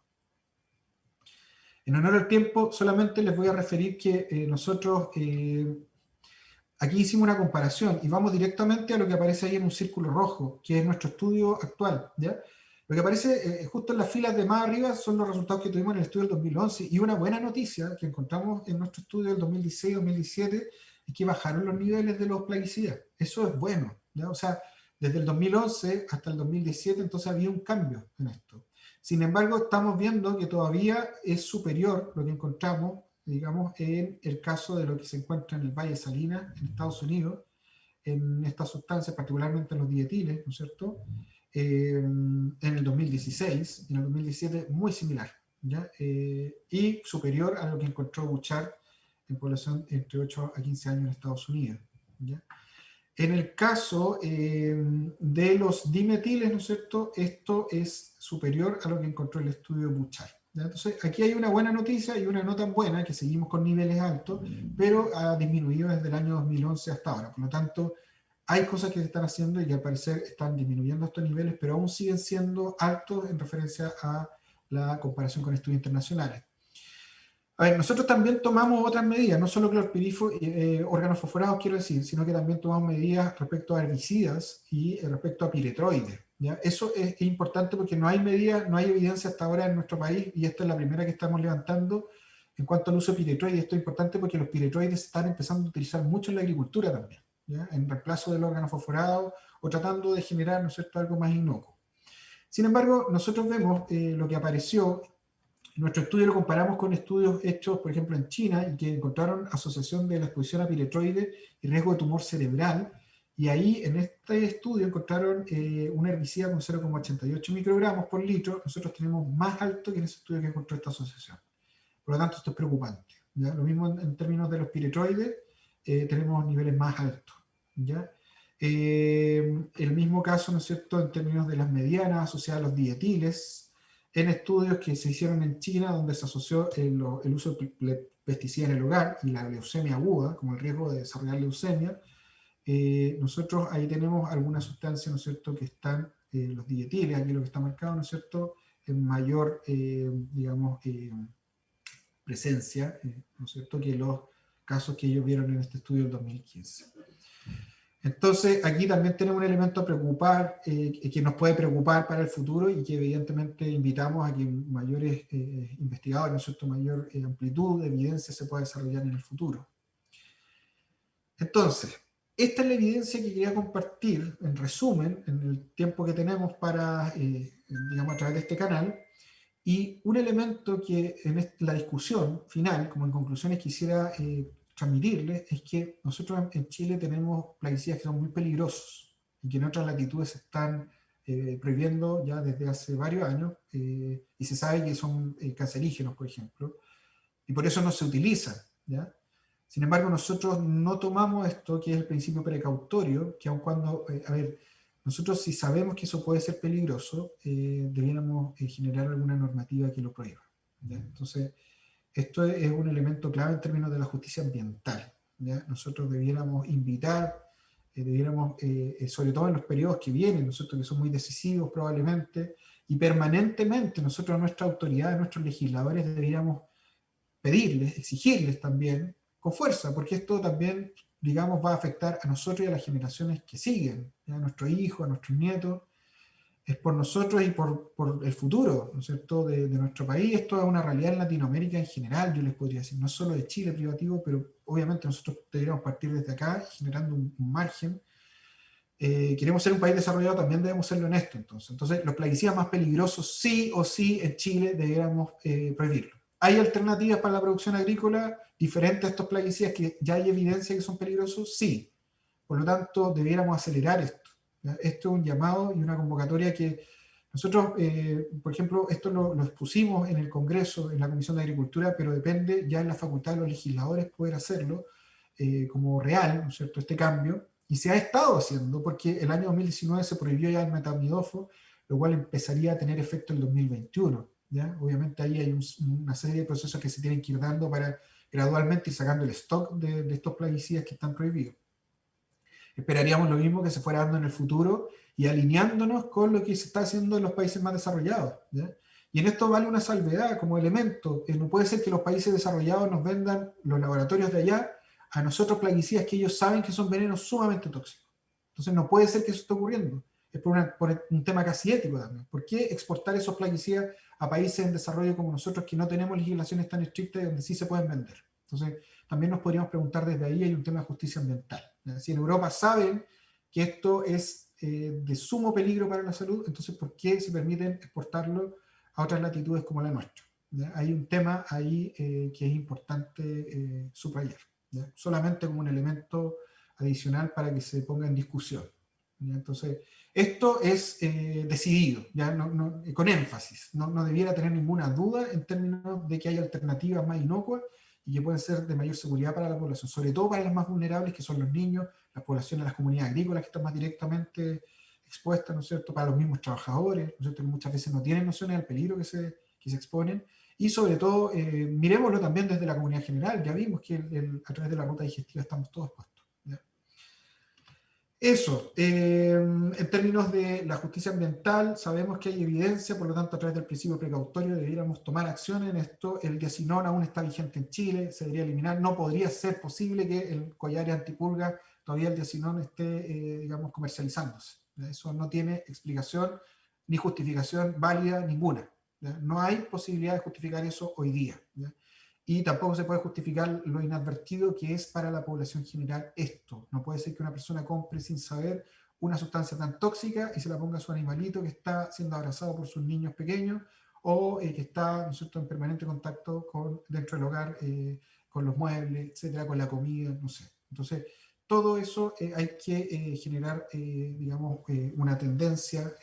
En honor al tiempo, solamente les voy a referir que nosotros aquí hicimos una comparación y vamos directamente a lo que aparece ahí en un círculo rojo, que es nuestro estudio actual. ¿Ya? Lo que aparece justo en las filas de más arriba son los resultados que tuvimos en el estudio del 2011, y una buena noticia que encontramos en nuestro estudio del 2016-2017 es que bajaron los niveles de los plaguicidas. Eso es bueno. ¿Ya? O sea, desde el 2011 hasta el 2017 entonces había un cambio en esto. Sin embargo, estamos viendo que todavía es superior lo que encontramos, digamos, en el caso de lo que se encuentra en el Valle de Salinas, en Estados Unidos, en estas sustancias, particularmente en los dietiles, ¿no es cierto? En el 2016, en el 2017, muy similar, ¿ya? Y superior a lo que encontró Bouchard en población entre 8 a 15 años en Estados Unidos, ¿ya? En el caso de los dimetiles, ¿no es cierto?, esto es superior a lo que encontró el estudio Bouchard. ¿Ya? Entonces, aquí hay una buena noticia y una no tan buena, que seguimos con niveles altos, pero ha disminuido desde el año 2011 hasta ahora. Por lo tanto, hay cosas que se están haciendo y que al parecer están disminuyendo estos niveles, pero aún siguen siendo altos en referencia a la comparación con estudios internacionales. A ver, nosotros también tomamos otras medidas, no solo clorpirifos, órganos fosforados, quiero decir, sino que también tomamos medidas respecto a herbicidas y respecto a piretroides. ¿Ya? Eso es importante porque no hay medidas, no hay evidencia hasta ahora en nuestro país, y esta es la primera que estamos levantando en cuanto al uso de piretroides. Esto es importante porque los piretroides se están empezando a utilizar mucho en la agricultura también, ¿ya? En reemplazo del órgano fosforado o tratando de generar, ¿no es cierto?, algo más inocuo. Sin embargo, nosotros vemos lo que apareció. Nuestro estudio lo comparamos con estudios hechos, por ejemplo, en China, y que encontraron asociación de la exposición a piretroides y riesgo de tumor cerebral. Y ahí, en este estudio, encontraron un herbicida con 0,88 microgramos por litro. Nosotros tenemos más alto que en ese estudio que encontró esta asociación. Por lo tanto, esto es preocupante. ¿Ya? Lo mismo en términos de los piretroides, tenemos niveles más altos. ¿Ya? El mismo caso, ¿no es cierto?, en términos de las medianas asociadas a los dietiles, en estudios que se hicieron en China, donde se asoció el uso de pesticidas en el hogar y la leucemia aguda, como el riesgo de desarrollar leucemia. Nosotros ahí tenemos algunas sustancias, ¿no es cierto?, que están, los dietiles, aquí lo que está marcado, ¿no es cierto?, en mayor, digamos, presencia, ¿no es cierto?, que los casos que ellos vieron en este estudio del 2015. Entonces, aquí también tenemos un elemento a preocupar, que nos puede preocupar para el futuro, y que evidentemente invitamos a que mayores investigadores, ¿no es cierto?, mayor amplitud de evidencia se pueda desarrollar en el futuro. Entonces, esta es la evidencia que quería compartir, en resumen, en el tiempo que tenemos para, digamos, a través de este canal. Y un elemento que en la discusión final, como en conclusiones, quisiera transmitirles es que nosotros en Chile tenemos plaguicidas que son muy peligrosos y que en otras latitudes se están prohibiendo ya desde hace varios años, y se sabe que son cancerígenos, por ejemplo, y por eso no se utilizan, ¿ya? Sin embargo, nosotros no tomamos esto, que es el principio precautorio, que aun cuando, a ver, nosotros si sabemos que eso puede ser peligroso, debiéramos generar alguna normativa que lo prohíba, ¿ya? Entonces, esto es un elemento clave en términos de la justicia ambiental, ¿ya? Nosotros debiéramos invitar, debiéramos, sobre todo en los periodos que vienen, nosotros que son muy decisivos probablemente, y permanentemente nosotros, nuestras autoridades, nuestros legisladores, deberíamos pedirles, exigirles también, con fuerza, porque esto también, digamos, va a afectar a nosotros y a las generaciones que siguen, ¿ya? A nuestros hijos, a nuestros nietos. Es por nosotros y por el futuro, ¿no es cierto?, de nuestro país. Esto es una realidad en Latinoamérica en general, yo les podría decir, no solo de Chile privativo, pero obviamente nosotros deberíamos partir desde acá, generando un margen. Queremos ser un país desarrollado, también debemos serlo en esto, entonces. Entonces, los plaguicidas más peligrosos, sí o sí, en Chile deberíamos prohibirlo. ¿Hay alternativas para la producción agrícola diferentes a estos plaguicidas que ya hay evidencia que son peligrosos? Sí. Por lo tanto, debiéramos acelerar esto, ¿ya? Esto es un llamado y una convocatoria que nosotros, por ejemplo, esto lo expusimos en el Congreso, en la Comisión de Agricultura, pero depende ya en la facultad de los legisladores poder hacerlo como real, ¿no es cierto?, este cambio. Y se ha estado haciendo, porque el año 2019 se prohibió ya el metamidofo, lo cual empezaría a tener efecto en 2021. ¿Ya? Obviamente ahí hay una serie de procesos que se tienen que ir dando para gradualmente ir sacando el stock de estos plaguicidas que están prohibidos. Esperaríamos lo mismo que se fuera dando en el futuro y alineándonos con lo que se está haciendo en los países más desarrollados, ¿ya? Y en esto vale una salvedad como elemento. No puede ser que los países desarrollados nos vendan, los laboratorios de allá, a nosotros plaguicidas que ellos saben que son venenos sumamente tóxicos. Entonces no puede ser que eso esté ocurriendo. Es por un tema casi ético también. ¿Por qué exportar esos plaguicidas a países en desarrollo como nosotros, que no tenemos legislaciones tan estrictas y donde sí se pueden vender? Entonces también nos podríamos preguntar desde ahí, hay un tema de justicia ambiental. Si en Europa saben que esto es de sumo peligro para la salud, entonces ¿por qué se permiten exportarlo a otras latitudes como la nuestra? ¿Ya? Hay un tema ahí que es importante subrayar, ¿ya? Solamente como un elemento adicional para que se ponga en discusión, ¿ya? Entonces, esto es decidido, ¿ya? Con énfasis, no debiera tener ninguna duda en términos de que hay alternativas más inocuas y que pueden ser de mayor seguridad para la población, sobre todo para las más vulnerables, que son los niños, las poblaciones, las comunidades agrícolas que están más directamente expuestas, ¿no es cierto?, para los mismos trabajadores, ¿no es cierto?, que muchas veces no tienen nociones del peligro que se exponen, y sobre todo, miremoslo también desde la comunidad general. Ya vimos que a través de la ruta digestiva estamos todos expuestos, ¿ya? Eso, en términos de la justicia ambiental, sabemos que hay evidencia, por lo tanto, a través del principio precautorio deberíamos tomar acción en esto. El diacinón aún está vigente en Chile, se debería eliminar. No podría ser posible que el collar antipulga, todavía el diacinón esté, digamos, comercializándose, ¿ya? Eso no tiene explicación ni justificación válida ninguna, ¿ya? No hay posibilidad de justificar eso hoy día, ¿ya? Y tampoco se puede justificar lo inadvertido que es para la población general esto. No puede ser que una persona compre sin saber una sustancia tan tóxica y se la ponga a su animalito que está siendo abrazado por sus niños pequeños, o que está, ¿no es cierto?, en permanente contacto dentro del hogar, con los muebles, etcétera, con la comida, no sé. Entonces, todo eso hay que generar, digamos, una tendencia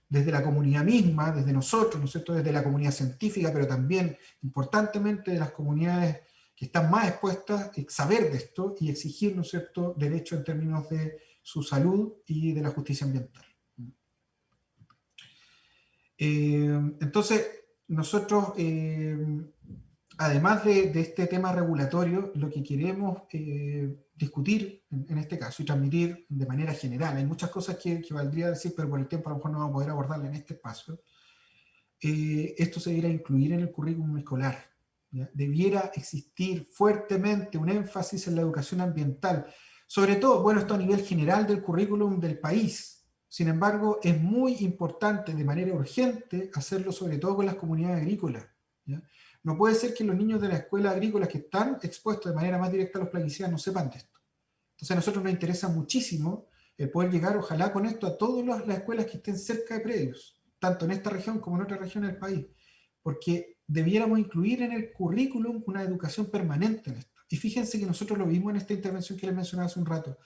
desde la comunidad misma, desde nosotros, ¿no es cierto?, desde la comunidad científica, pero también, importantemente, de las comunidades que están más expuestas, saber de esto y exigir, ¿no es cierto?, derechos en términos de su salud y de la justicia ambiental. Entonces, nosotros, además de este tema regulatorio, lo que queremos discutir en este caso y transmitir de manera general, hay muchas cosas que valdría decir, pero por el tiempo a lo mejor no vamos a poder abordarla en este espacio. Esto se debiera incluir en el currículum escolar, ¿ya? Debiera existir fuertemente un énfasis en la educación ambiental, sobre todo, bueno, esto a nivel general del currículum del país. Sin embargo, es muy importante de manera urgente hacerlo sobre todo con las comunidades agrícolas, ¿ya? No puede ser que los niños de las escuelas agrícolas que están expuestos de manera más directa a los plaguicidas no sepan de esto. Entonces a nosotros nos interesa muchísimo el poder llegar, ojalá con esto, a todas las escuelas que estén cerca de predios, tanto en esta región como en otras regiones del país, porque debiéramos incluir en el currículum una educación permanente en esto. Y fíjense que nosotros lo vimos en esta intervención que les mencionaba hace un rato.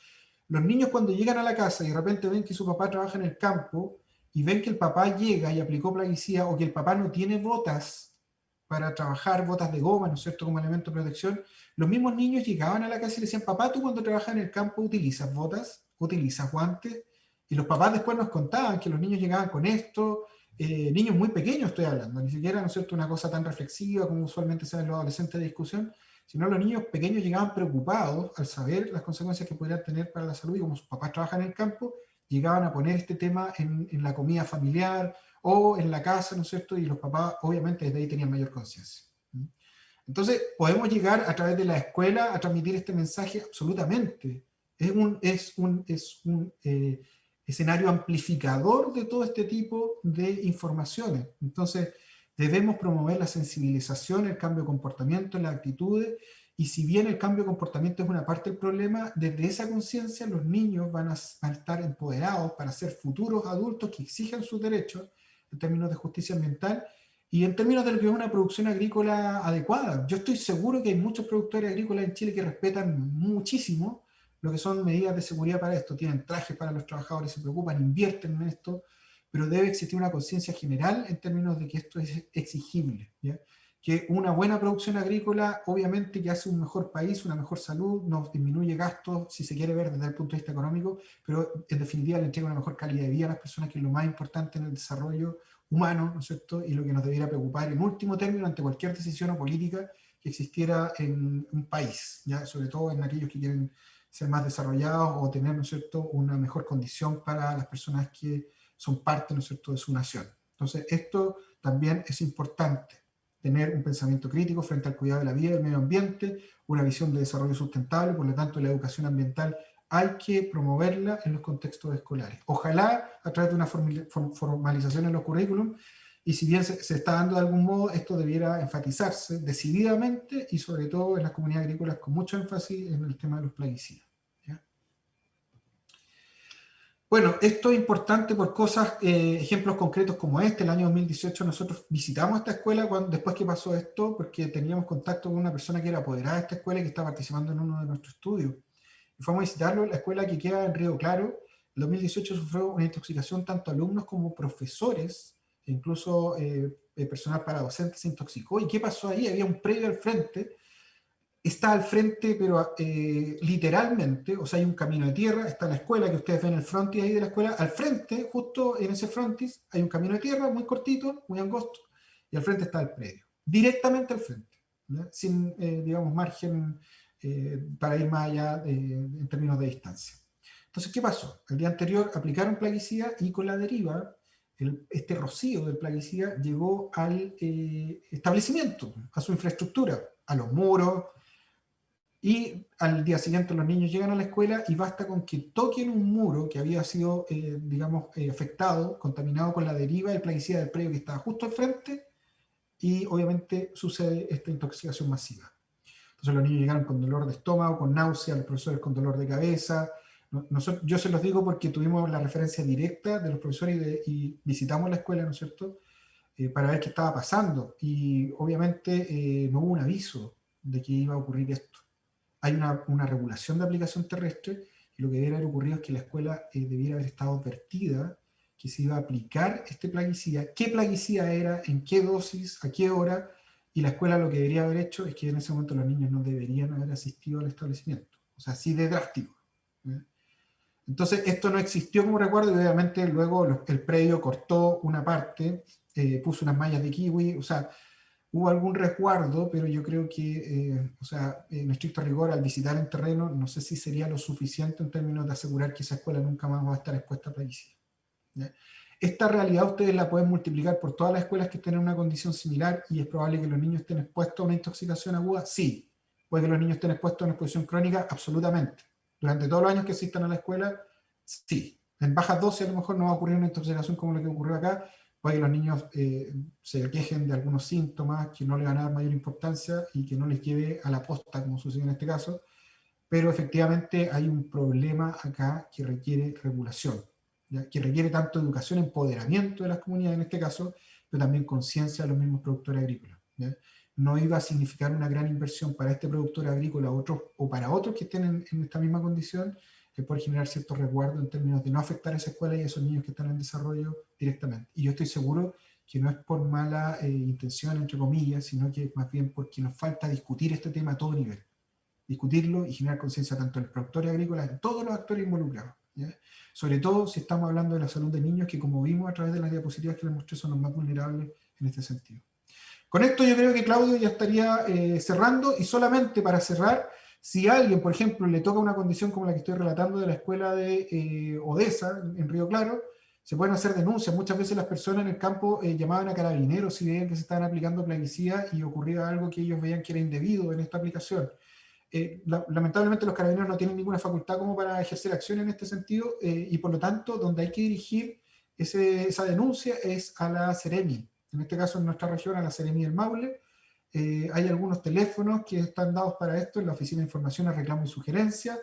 Los niños cuando llegan a la casa y de repente ven que su papá trabaja en el campo y ven que el papá llega y aplicó plaguicida o que el papá no tiene botas para trabajar, botas de goma, ¿no es cierto?, como elemento de protección, los mismos niños llegaban a la casa y le decían, papá, tú cuando trabajas en el campo utilizas botas, utilizas guantes, y los papás después nos contaban que los niños llegaban con esto, niños muy pequeños estoy hablando, ni siquiera, ¿no es cierto?, una cosa tan reflexiva como usualmente se ve en los adolescentes de discusión, sino los niños pequeños llegaban preocupados al saber las consecuencias que podrían tener para la salud y como sus papás trabajan en el campo, llegaban a poner este tema en la comida familiar o en la casa, ¿no es cierto? Y los papás obviamente desde ahí tenían mayor conciencia. Entonces, ¿podemos llegar a través de la escuela a transmitir este mensaje? Absolutamente. Es un escenario amplificador de todo este tipo de informaciones. Entonces, debemos promover la sensibilización, el cambio de comportamiento, las actitudes, y si bien el cambio de comportamiento es una parte del problema, desde esa conciencia los niños van a estar empoderados para ser futuros adultos que exigen sus derechos en términos de justicia ambiental y en términos de lo que es una producción agrícola adecuada. Yo estoy seguro que hay muchos productores agrícolas en Chile que respetan muchísimo lo que son medidas de seguridad para esto. Tienen trajes para los trabajadores, se preocupan, invierten en esto, pero debe existir una conciencia general en términos de que esto es exigible, ¿ya? Que una buena producción agrícola obviamente que hace un mejor país, una mejor salud, nos disminuye gastos, si se quiere ver desde el punto de vista económico, pero en definitiva le entrega una mejor calidad de vida a las personas, que es lo más importante en el desarrollo humano, ¿no es cierto? Y lo que nos debería preocupar en último término ante cualquier decisión o política que existiera en un país, ¿ya? Sobre todo en aquellos que quieren ser más desarrollados o tener, ¿no es cierto?, una mejor condición para las personas que son parte, ¿no es cierto?, de su nación. Entonces, esto también es importante, tener un pensamiento crítico frente al cuidado de la vida y del medio ambiente, una visión de desarrollo sustentable, por lo tanto, la educación ambiental hay que promoverla en los contextos escolares. Ojalá a través de una formalización en los currículum, y si bien se está dando de algún modo, esto debiera enfatizarse decididamente y sobre todo en las comunidades agrícolas con mucho énfasis en el tema de los plaguicidas. ¿Ya? Bueno, esto es importante por cosas, ejemplos concretos como este. El año 2018 nosotros visitamos esta escuela después que pasó esto, porque teníamos contacto con una persona que era apoderada de esta escuela y que está participando en uno de nuestros estudios. Y fuimos a visitarlo, la escuela que queda en Río Claro. En 2018 sufrió una intoxicación, tanto alumnos como profesores, e incluso personal para docentes se intoxicó. ¿Y qué pasó ahí? Había un predio al frente, está al frente, pero literalmente, o sea, hay un camino de tierra, está la escuela, que ustedes ven el frontis ahí de la escuela, al frente, justo en ese frontis, hay un camino de tierra muy cortito, muy angosto, y al frente está el predio, directamente al frente, ¿ya? Sin, digamos, margen para ir más allá en términos de distancia. Entonces, ¿qué pasó? El día anterior aplicaron plaguicida y con la deriva, este rocío del plaguicida llegó al establecimiento, a su infraestructura, a los muros, y al día siguiente los niños llegan a la escuela y basta con que toquen un muro que había sido, digamos, afectado, contaminado con la deriva del plaguicida del predio que estaba justo al frente, y obviamente sucede esta intoxicación masiva. Entonces los niños llegaron con dolor de estómago, con náusea, los profesores con dolor de cabeza. Yo se los digo porque tuvimos la referencia directa de los profesores y visitamos la escuela, ¿no es cierto?, para ver qué estaba pasando. Y obviamente no hubo un aviso de que iba a ocurrir esto. Hay una regulación de aplicación terrestre, y lo que debiera haber ocurrido es que la escuela debiera haber estado advertida que se iba a aplicar este plaguicida, qué plaguicida era, en qué dosis, a qué hora, y la escuela lo que debería haber hecho es que en ese momento los niños no deberían haber asistido al establecimiento. O sea, así de drástico. Entonces, esto no existió como recuerdo, y obviamente luego el predio cortó una parte, puso unas mallas de kiwi, o sea, hubo algún resguardo, pero yo creo que, o sea, en estricto rigor, al visitar el terreno, no sé si sería lo suficiente en términos de asegurar que esa escuela nunca más va a estar expuesta a plaguicidas. Esta realidad ustedes la pueden multiplicar por todas las escuelas que estén en una condición similar, y es probable que los niños estén expuestos a una intoxicación aguda, sí. Puede que los niños estén expuestos a una exposición crónica, absolutamente. Durante todos los años que asistan a la escuela, sí. En bajas dosis a lo mejor no va a ocurrir una intoxicación como la que ocurrió acá. Puede que los niños se quejen de algunos síntomas que no le van a dar mayor importancia y que no les lleve a la posta, como sucedió en este caso, pero efectivamente hay un problema acá que requiere regulación, ¿ya? Que requiere tanto educación, empoderamiento de las comunidades en este caso, pero también conciencia de los mismos productores agrícolas, ¿ya? no iba a significar una gran inversión para este productor agrícola o para otros que estén en esta misma condición, que puede generar cierto resguardo en términos de no afectar a esa escuela y a esos niños que están en desarrollo directamente. Y yo estoy seguro que no es por mala intención, entre comillas, sino que más bien porque nos falta discutir este tema a todo nivel. Discutirlo y generar conciencia tanto en el productor agrícola, en todos los actores involucrados, ¿ya? Sobre todo si estamos hablando de la salud de niños, que como vimos a través de las diapositivas que les mostré, son los más vulnerables en este sentido. Con esto yo creo que Claudio ya estaría cerrando, y solamente para cerrar, si a alguien, por ejemplo, le toca una condición como la que estoy relatando de la escuela de Odesa, en Río Claro, se pueden hacer denuncias. Muchas veces las personas en el campo llamaban a carabineros si veían que se estaban aplicando plaguicidas y ocurría algo que ellos veían que era indebido en esta aplicación. Lamentablemente los carabineros no tienen ninguna facultad como para ejercer acción en este sentido, y por lo tanto donde hay que dirigir esa denuncia es a la Seremi. En este caso en nuestra región a la Seremi del Maule. Hay algunos teléfonos que están dados para esto en la Oficina de Información a Reclamo y Sugerencia.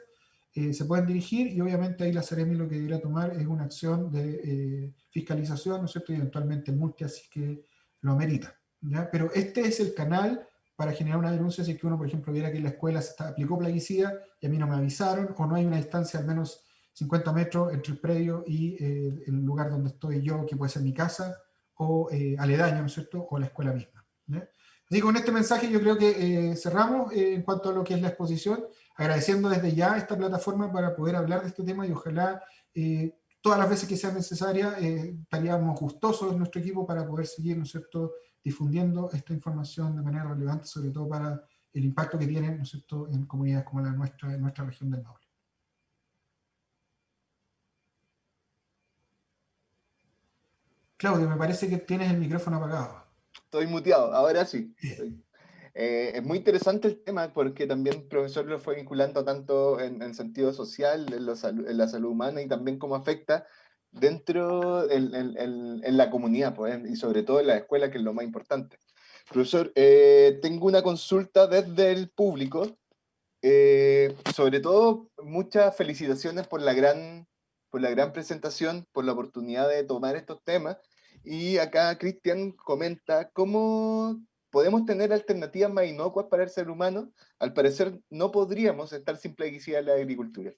Se pueden dirigir y obviamente ahí la Seremi lo que debería tomar es una acción de fiscalización, ¿no es cierto? Y eventualmente multa si es que lo amerita, ¿ya? Pero este es el canal para generar una denuncia si es que uno, por ejemplo, viera que en la escuela se aplicó plaguicida y a mí no me avisaron, o no hay una distancia al menos 50 metros entre el predio y el lugar donde estoy yo, que puede ser mi casa, o aledaño, ¿no es cierto?, o la escuela misma, ¿ya? Así que con este mensaje yo creo que cerramos en cuanto a lo que es la exposición, agradeciendo desde ya esta plataforma para poder hablar de este tema, y ojalá todas las veces que sea necesaria estaríamos gustosos en nuestro equipo para poder seguir, ¿no es cierto?, difundiendo esta información de manera relevante, sobre todo para el impacto que tiene, ¿no es cierto?, en comunidades como la nuestra, en nuestra región del Maule. Claudio, me parece que tienes el micrófono apagado. Estoy muteado, ahora sí. Es muy interesante el tema porque también el profesor lo fue vinculando tanto en sentido social, en la salud humana, y también cómo afecta dentro en la comunidad, pues, y sobre todo en la escuela, que es lo más importante. Profesor, tengo una consulta desde el público. Sobre todo, muchas felicitaciones por la gran presentación, por la oportunidad de tomar estos temas. Y acá Cristian comenta cómo podemos tener alternativas más inocuas para el ser humano. Al parecer, no podríamos estar sin plaguicidas en la agricultura.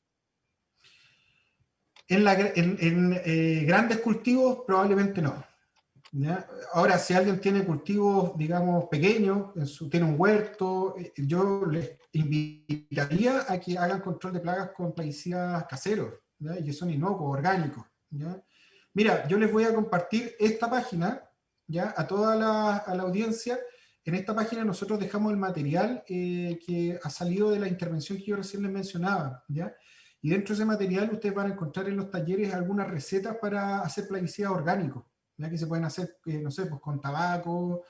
En grandes cultivos probablemente no, ¿ya? Ahora, si alguien tiene cultivos, digamos, pequeños, tiene un huerto, yo les invitaría a que hagan control de plagas con plaguicidas caseros, ¿ya? Y que son inocuos, orgánicos, ¿ya? Mira, yo les voy a compartir esta página, ¿ya?, a toda a la audiencia. En esta página nosotros dejamos el material que ha salido de la intervención que yo recién les mencionaba, ¿ya? Y dentro de ese material ustedes van a encontrar en los talleres algunas recetas para hacer plaguicidas orgánicos, ¿ya?, que se pueden hacer, no sé, pues con tabaco,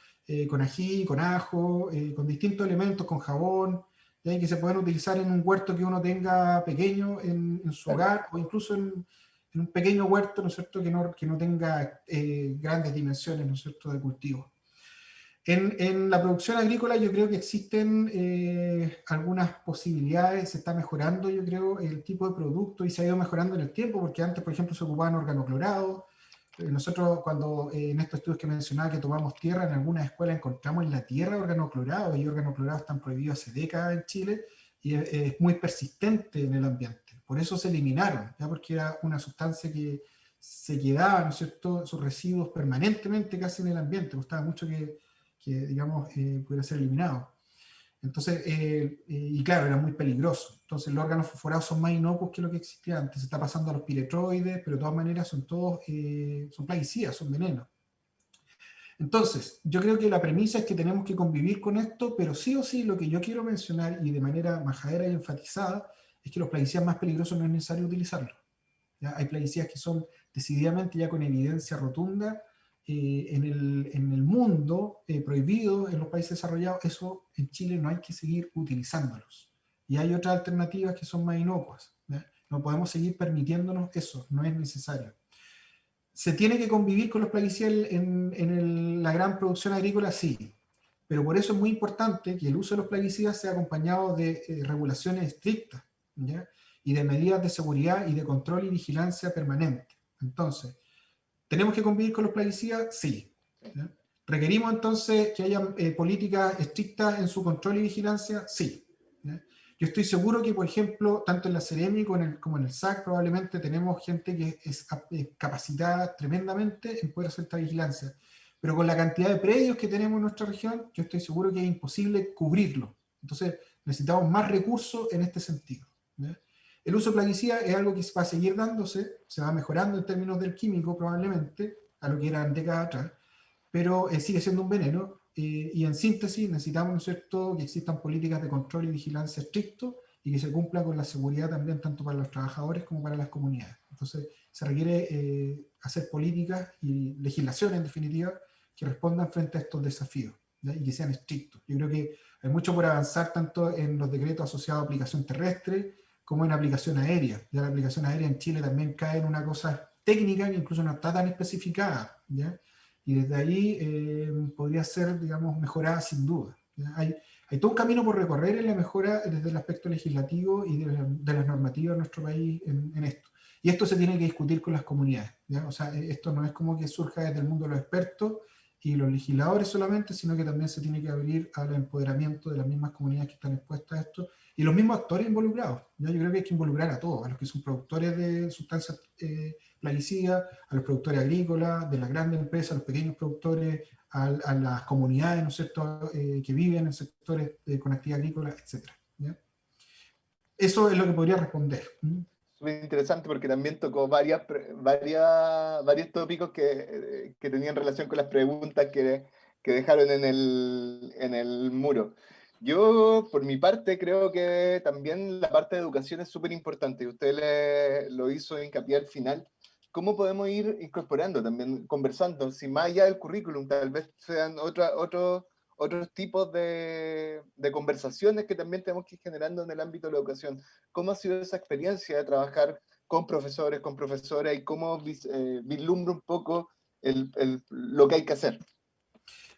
con ají, con ajo, con distintos elementos, con jabón, ¿ya?, y que se pueden utilizar en un huerto que uno tenga pequeño en su hogar, o incluso en un pequeño huerto, ¿no es cierto?, que no tenga grandes dimensiones, ¿no es cierto?, de cultivo. En la producción agrícola yo creo que existen algunas posibilidades, se está mejorando, yo creo, el tipo de producto, y se ha ido mejorando en el tiempo, porque antes, por ejemplo, se ocupaban organoclorados. Nosotros, cuando en estos estudios que mencionaba que tomamos tierra, en algunas escuelas encontramos en la tierra organoclorados, y organoclorados están prohibidos hace décadas en Chile, y es muy persistente en el ambiente. Por eso se eliminaron, ¿ya?, porque era una sustancia que se quedaba, ¿no es cierto?, sus residuos permanentemente casi en el ambiente. Gustaba mucho que digamos, pudiera ser eliminado. Entonces, y claro, era muy peligroso. Entonces, los órganos fosforados son más inocuos que lo que existía antes. Se está pasando a los piretroides, pero de todas maneras son todos, son plaguicidas, son venenos. Entonces, yo creo que la premisa es que tenemos que convivir con esto, pero sí o sí lo que yo quiero mencionar, y de manera majadera y enfatizada, es que los plaguicidas más peligrosos no es necesario utilizarlos, ¿ya? Hay plaguicidas que son decididamente, ya con evidencia rotunda, en el mundo, prohibidos en los países desarrollados. Eso en Chile no hay que seguir utilizándolos. Y hay otras alternativas que son más inocuas, ¿ya? No podemos seguir permitiéndonos eso, no es necesario. ¿Se tiene que convivir con los plaguicidas en la gran producción agrícola? Sí. Pero por eso es muy importante que el uso de los plaguicidas sea acompañado de regulaciones estrictas, ¿ya?, y de medidas de seguridad y de control y vigilancia permanente. Entonces, ¿tenemos que convivir con los plaguicidas? Sí, ¿ya? ¿Requerimos entonces que haya políticas estrictas en su control y vigilancia? Sí. ¿Ya? Yo estoy seguro que, por ejemplo, tanto en la Seremi como en el SAC probablemente tenemos gente que es capacitada tremendamente en poder hacer esta vigilancia. Pero con la cantidad de predios que tenemos en nuestra región, yo estoy seguro que es imposible cubrirlo. Entonces necesitamos más recursos en este sentido. ¿Ya? El uso de plaguicidas es algo que va a seguir dándose, se va mejorando en términos del químico probablemente, a lo que eran décadas atrás, pero sigue siendo un veneno, y en síntesis necesitamos, ¿no es cierto?, que existan políticas de control y vigilancia estrictos y que se cumpla con la seguridad también tanto para los trabajadores como para las comunidades. Entonces se requiere hacer políticas y legislación en definitiva que respondan frente a estos desafíos, ¿ya? Y que sean estrictos. Yo creo que hay mucho por avanzar tanto en los decretos asociados a aplicación terrestre como en aplicación aérea. Ya la aplicación aérea en Chile también cae en una cosa técnica que incluso no está tan especificada, ¿ya? Y desde ahí podría ser, digamos, mejorada sin duda. Hay todo un camino por recorrer en la mejora desde el aspecto legislativo y de las normativas de nuestro país en esto. Y esto se tiene que discutir con las comunidades, ¿ya? O sea, esto no es como que surja desde el mundo de los expertos y los legisladores solamente, sino que también se tiene que abrir al empoderamiento de las mismas comunidades que están expuestas a esto y los mismos actores involucrados, ¿ya? Yo creo que hay que involucrar a todos, a los que son productores de sustancias plaguicidas, a los productores agrícolas, de las grandes empresas, a los pequeños productores, a las comunidades, ¿no es cierto?, que viven en sectores con actividad agrícola, etc. ¿Ya? Eso es lo que podría responder. Súper interesante porque también tocó varios tópicos que tenían relación con las preguntas que dejaron en el muro. Yo, por mi parte, creo que también la parte de educación es súper importante y usted lo hizo hincapié al final. ¿Cómo podemos ir incorporando también, conversando, si más allá del currículum, tal vez sean otros tipos de conversaciones que también tenemos que ir generando en el ámbito de la educación? ¿Cómo ha sido esa experiencia de trabajar con profesores, con profesoras, y cómo vislumbra un poco lo que hay que hacer?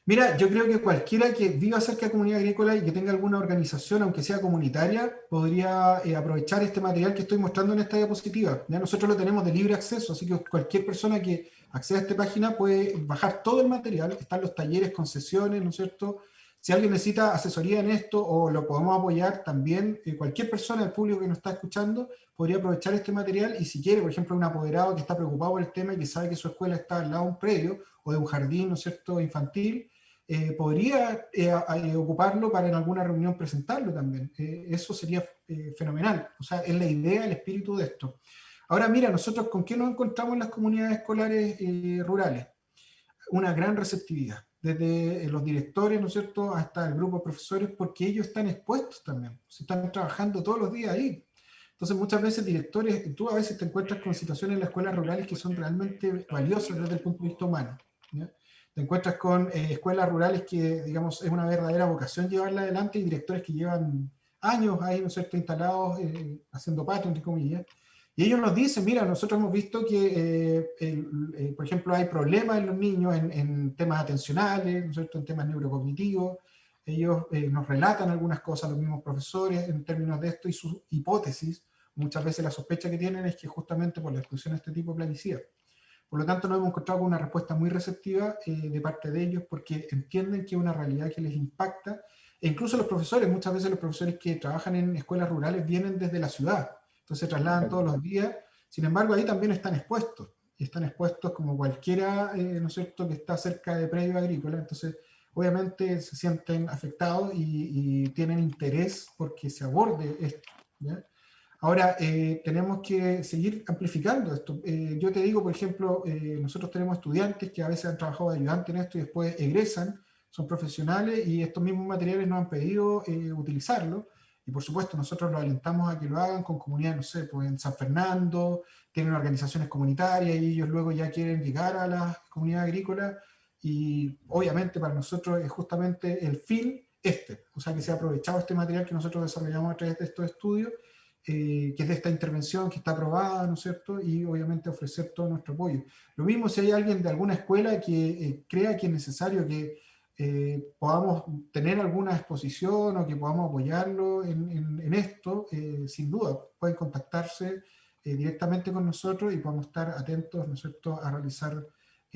Mira, yo creo que cualquiera que viva cerca de comunidad agrícola y que tenga alguna organización, aunque sea comunitaria, podría aprovechar este material que estoy mostrando en esta diapositiva. Ya nosotros lo tenemos de libre acceso, así que cualquier persona que acceda a esta página puede bajar todo el material. Están los talleres con sesiones, ¿no es cierto? Si alguien necesita asesoría en esto o lo podemos apoyar también, cualquier persona del público que nos está escuchando podría aprovechar este material, y si quiere, por ejemplo, un apoderado que está preocupado por el tema y que sabe que su escuela está al lado de un predio o de un jardín, ¿no es cierto?, infantil, podría ocuparlo para en alguna reunión presentarlo también. Eso sería fenomenal. O sea, es la idea, el espíritu de esto. Ahora, mira, nosotros ¿con qué nos encontramos en las comunidades escolares rurales? Una gran receptividad, desde los directores, ¿no es cierto?, hasta el grupo de profesores, porque ellos están expuestos también, se están trabajando todos los días ahí. Entonces, muchas veces directores, tú a veces te encuentras con situaciones en las escuelas rurales que son realmente valiosas desde el punto de vista humano, ¿ya? Te encuentras con escuelas rurales que, digamos, es una verdadera vocación llevarla adelante, y directores que llevan años ahí, ¿no es cierto?, instalados, haciendo patio, entre comillas. Y ellos nos dicen, mira, nosotros hemos visto que, por ejemplo, hay problemas en los niños en temas atencionales, ¿no es cierto?, en temas neurocognitivos. Ellos nos relatan algunas cosas, los mismos profesores, en términos de esto, y sus hipótesis. Muchas veces la sospecha que tienen es que justamente por la exclusión de este tipo de plaguicidas. Por lo tanto, nos hemos encontrado con una respuesta muy receptiva de parte de ellos, porque entienden que es una realidad que les impacta. E incluso los profesores, muchas veces los profesores que trabajan en escuelas rurales vienen desde la ciudad, entonces se trasladan todos los días. Sin embargo, ahí también están expuestos, y están expuestos como cualquiera, ¿no es cierto?, que está cerca de predios agrícolas. Entonces, obviamente se sienten afectados y tienen interés porque se aborde esto, ¿ya? Ahora, tenemos que seguir amplificando esto. Yo te digo, por ejemplo, nosotros tenemos estudiantes que a veces han trabajado de ayudante en esto y después egresan, son profesionales, y estos mismos materiales nos han pedido utilizarlo. Y por supuesto, nosotros los alentamos a que lo hagan con comunidades, no sé, pues en San Fernando, tienen organizaciones comunitarias y ellos luego ya quieren llegar a las comunidades agrícolas. Y obviamente para nosotros es justamente el fin este, o sea, que se ha aprovechado este material que nosotros desarrollamos a través de estos estudios, que es de esta intervención que está aprobada, ¿no es cierto?, y obviamente ofrecer todo nuestro apoyo. Lo mismo si hay alguien de alguna escuela que crea que es necesario que podamos tener alguna exposición o que podamos apoyarlo en esto, sin duda, pueden contactarse directamente con nosotros y podemos estar atentos, ¿no es cierto?, a realizar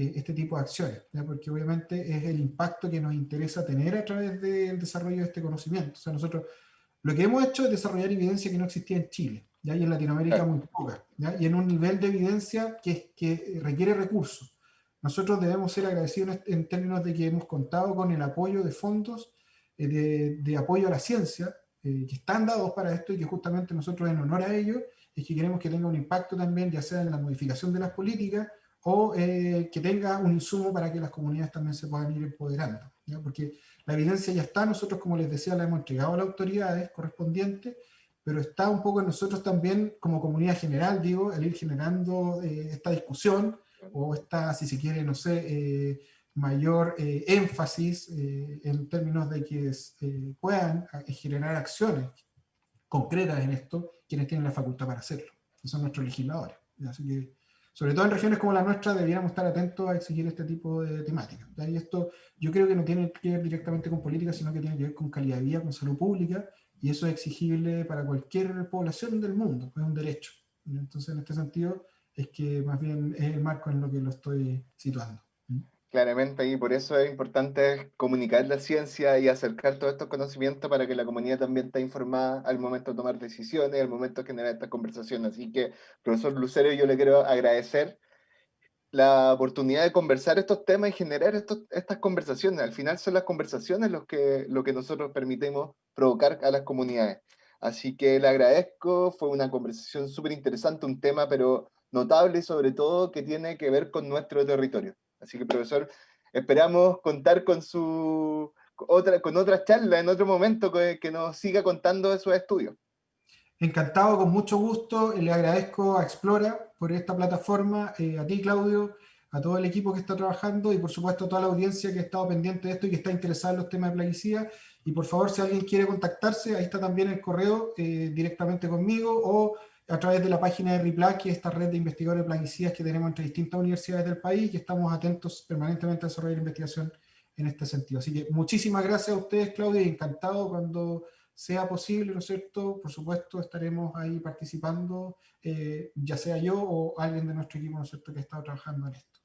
este tipo de acciones, ¿ya? Porque obviamente es el impacto que nos interesa tener a través del desarrollo de este conocimiento. O sea, nosotros lo que hemos hecho es desarrollar evidencia que no existía en Chile, ¿ya? Y en Latinoamérica Claro. muy poca, ¿ya? Y en un nivel de evidencia que requiere recursos. Nosotros debemos ser agradecidos en términos de que hemos contado con el apoyo de fondos de apoyo a la ciencia, que están dados para esto y que justamente nosotros en honor a ello es que queremos que tenga un impacto también, ya sea en la modificación de las políticas o que tenga un insumo para que las comunidades también se puedan ir empoderando, ¿ya? Porque la evidencia ya está, nosotros como les decía la hemos entregado a las autoridades correspondientes, pero está un poco en nosotros también como comunidad general, digo, el ir generando esta discusión o esta, si se quiere, no sé, mayor énfasis en términos de que puedan generar acciones concretas en esto quienes tienen la facultad para hacerlo, que son nuestros legisladores. Así que, sobre todo en regiones como la nuestra, deberíamos estar atentos a exigir este tipo de temáticas. Y esto yo creo que no tiene que ver directamente con política, sino que tiene que ver con calidad de vida, con salud pública, y eso es exigible para cualquier población del mundo, es un derecho. Entonces, en este sentido, es que más bien es el marco en lo que lo estoy situando. Claramente, y por eso es importante comunicar la ciencia y acercar todos estos conocimientos para que la comunidad también esté informada al momento de tomar decisiones, al momento de generar estas conversaciones. Así que, profesor Lucero, yo le quiero agradecer la oportunidad de conversar estos temas y generar estas conversaciones. Al final son las conversaciones lo que nosotros permitimos provocar a las comunidades. Así que le agradezco, fue una conversación súper interesante, un tema pero notable y sobre todo que tiene que ver con nuestro territorio. Así que, profesor, esperamos contar con con otra charla en otro momento que nos siga contando de sus estudios. Encantado, con mucho gusto. Le agradezco a Explora por esta plataforma, a ti, Claudio, a todo el equipo que está trabajando y por supuesto a toda la audiencia que ha estado pendiente de esto y que está interesada en los temas de plaguicida. Y por favor, si alguien quiere contactarse, ahí está también el correo directamente conmigo o a través de la página de RIPLAC, que es esta red de investigadores de plaguicidas que tenemos entre distintas universidades del país y que estamos atentos permanentemente a desarrollar investigación en este sentido. Así que muchísimas gracias a ustedes, Claudio, y encantado cuando sea posible, ¿no es cierto? Por supuesto, estaremos ahí participando, ya sea yo o alguien de nuestro equipo, ¿no es cierto?, que ha estado trabajando en esto.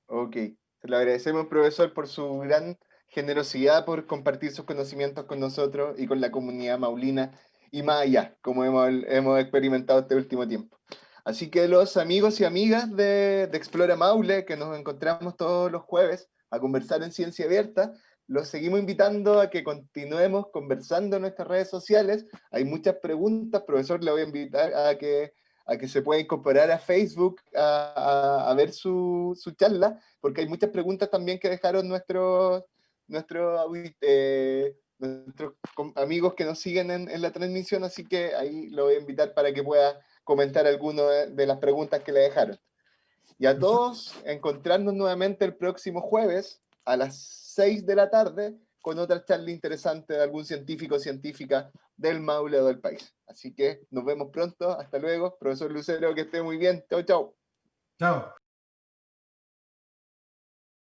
Ok, se lo agradecemos, profesor, por su gran generosidad, por compartir sus conocimientos con nosotros y con la comunidad maulina y más allá, como hemos experimentado este último tiempo. Así que los amigos y amigas de Explora Maule, que nos encontramos todos los jueves a conversar en Ciencia Abierta, los seguimos invitando a que continuemos conversando en nuestras redes sociales. Hay muchas preguntas, profesor, le voy a invitar a que se pueda incorporar a Facebook a ver su charla, porque hay muchas preguntas también que dejaron nuestros amigos que nos siguen en la transmisión, así que ahí lo voy a invitar para que pueda comentar alguna de las preguntas que le dejaron. Y a Perfecto. todos, encontrarnos nuevamente el próximo jueves a las 6 de la tarde con otra charla interesante de algún científico o científica del Maule o del país. Así que nos vemos pronto. Hasta luego. Profesor Lucero, que esté muy bien. Chau, chau. Chao.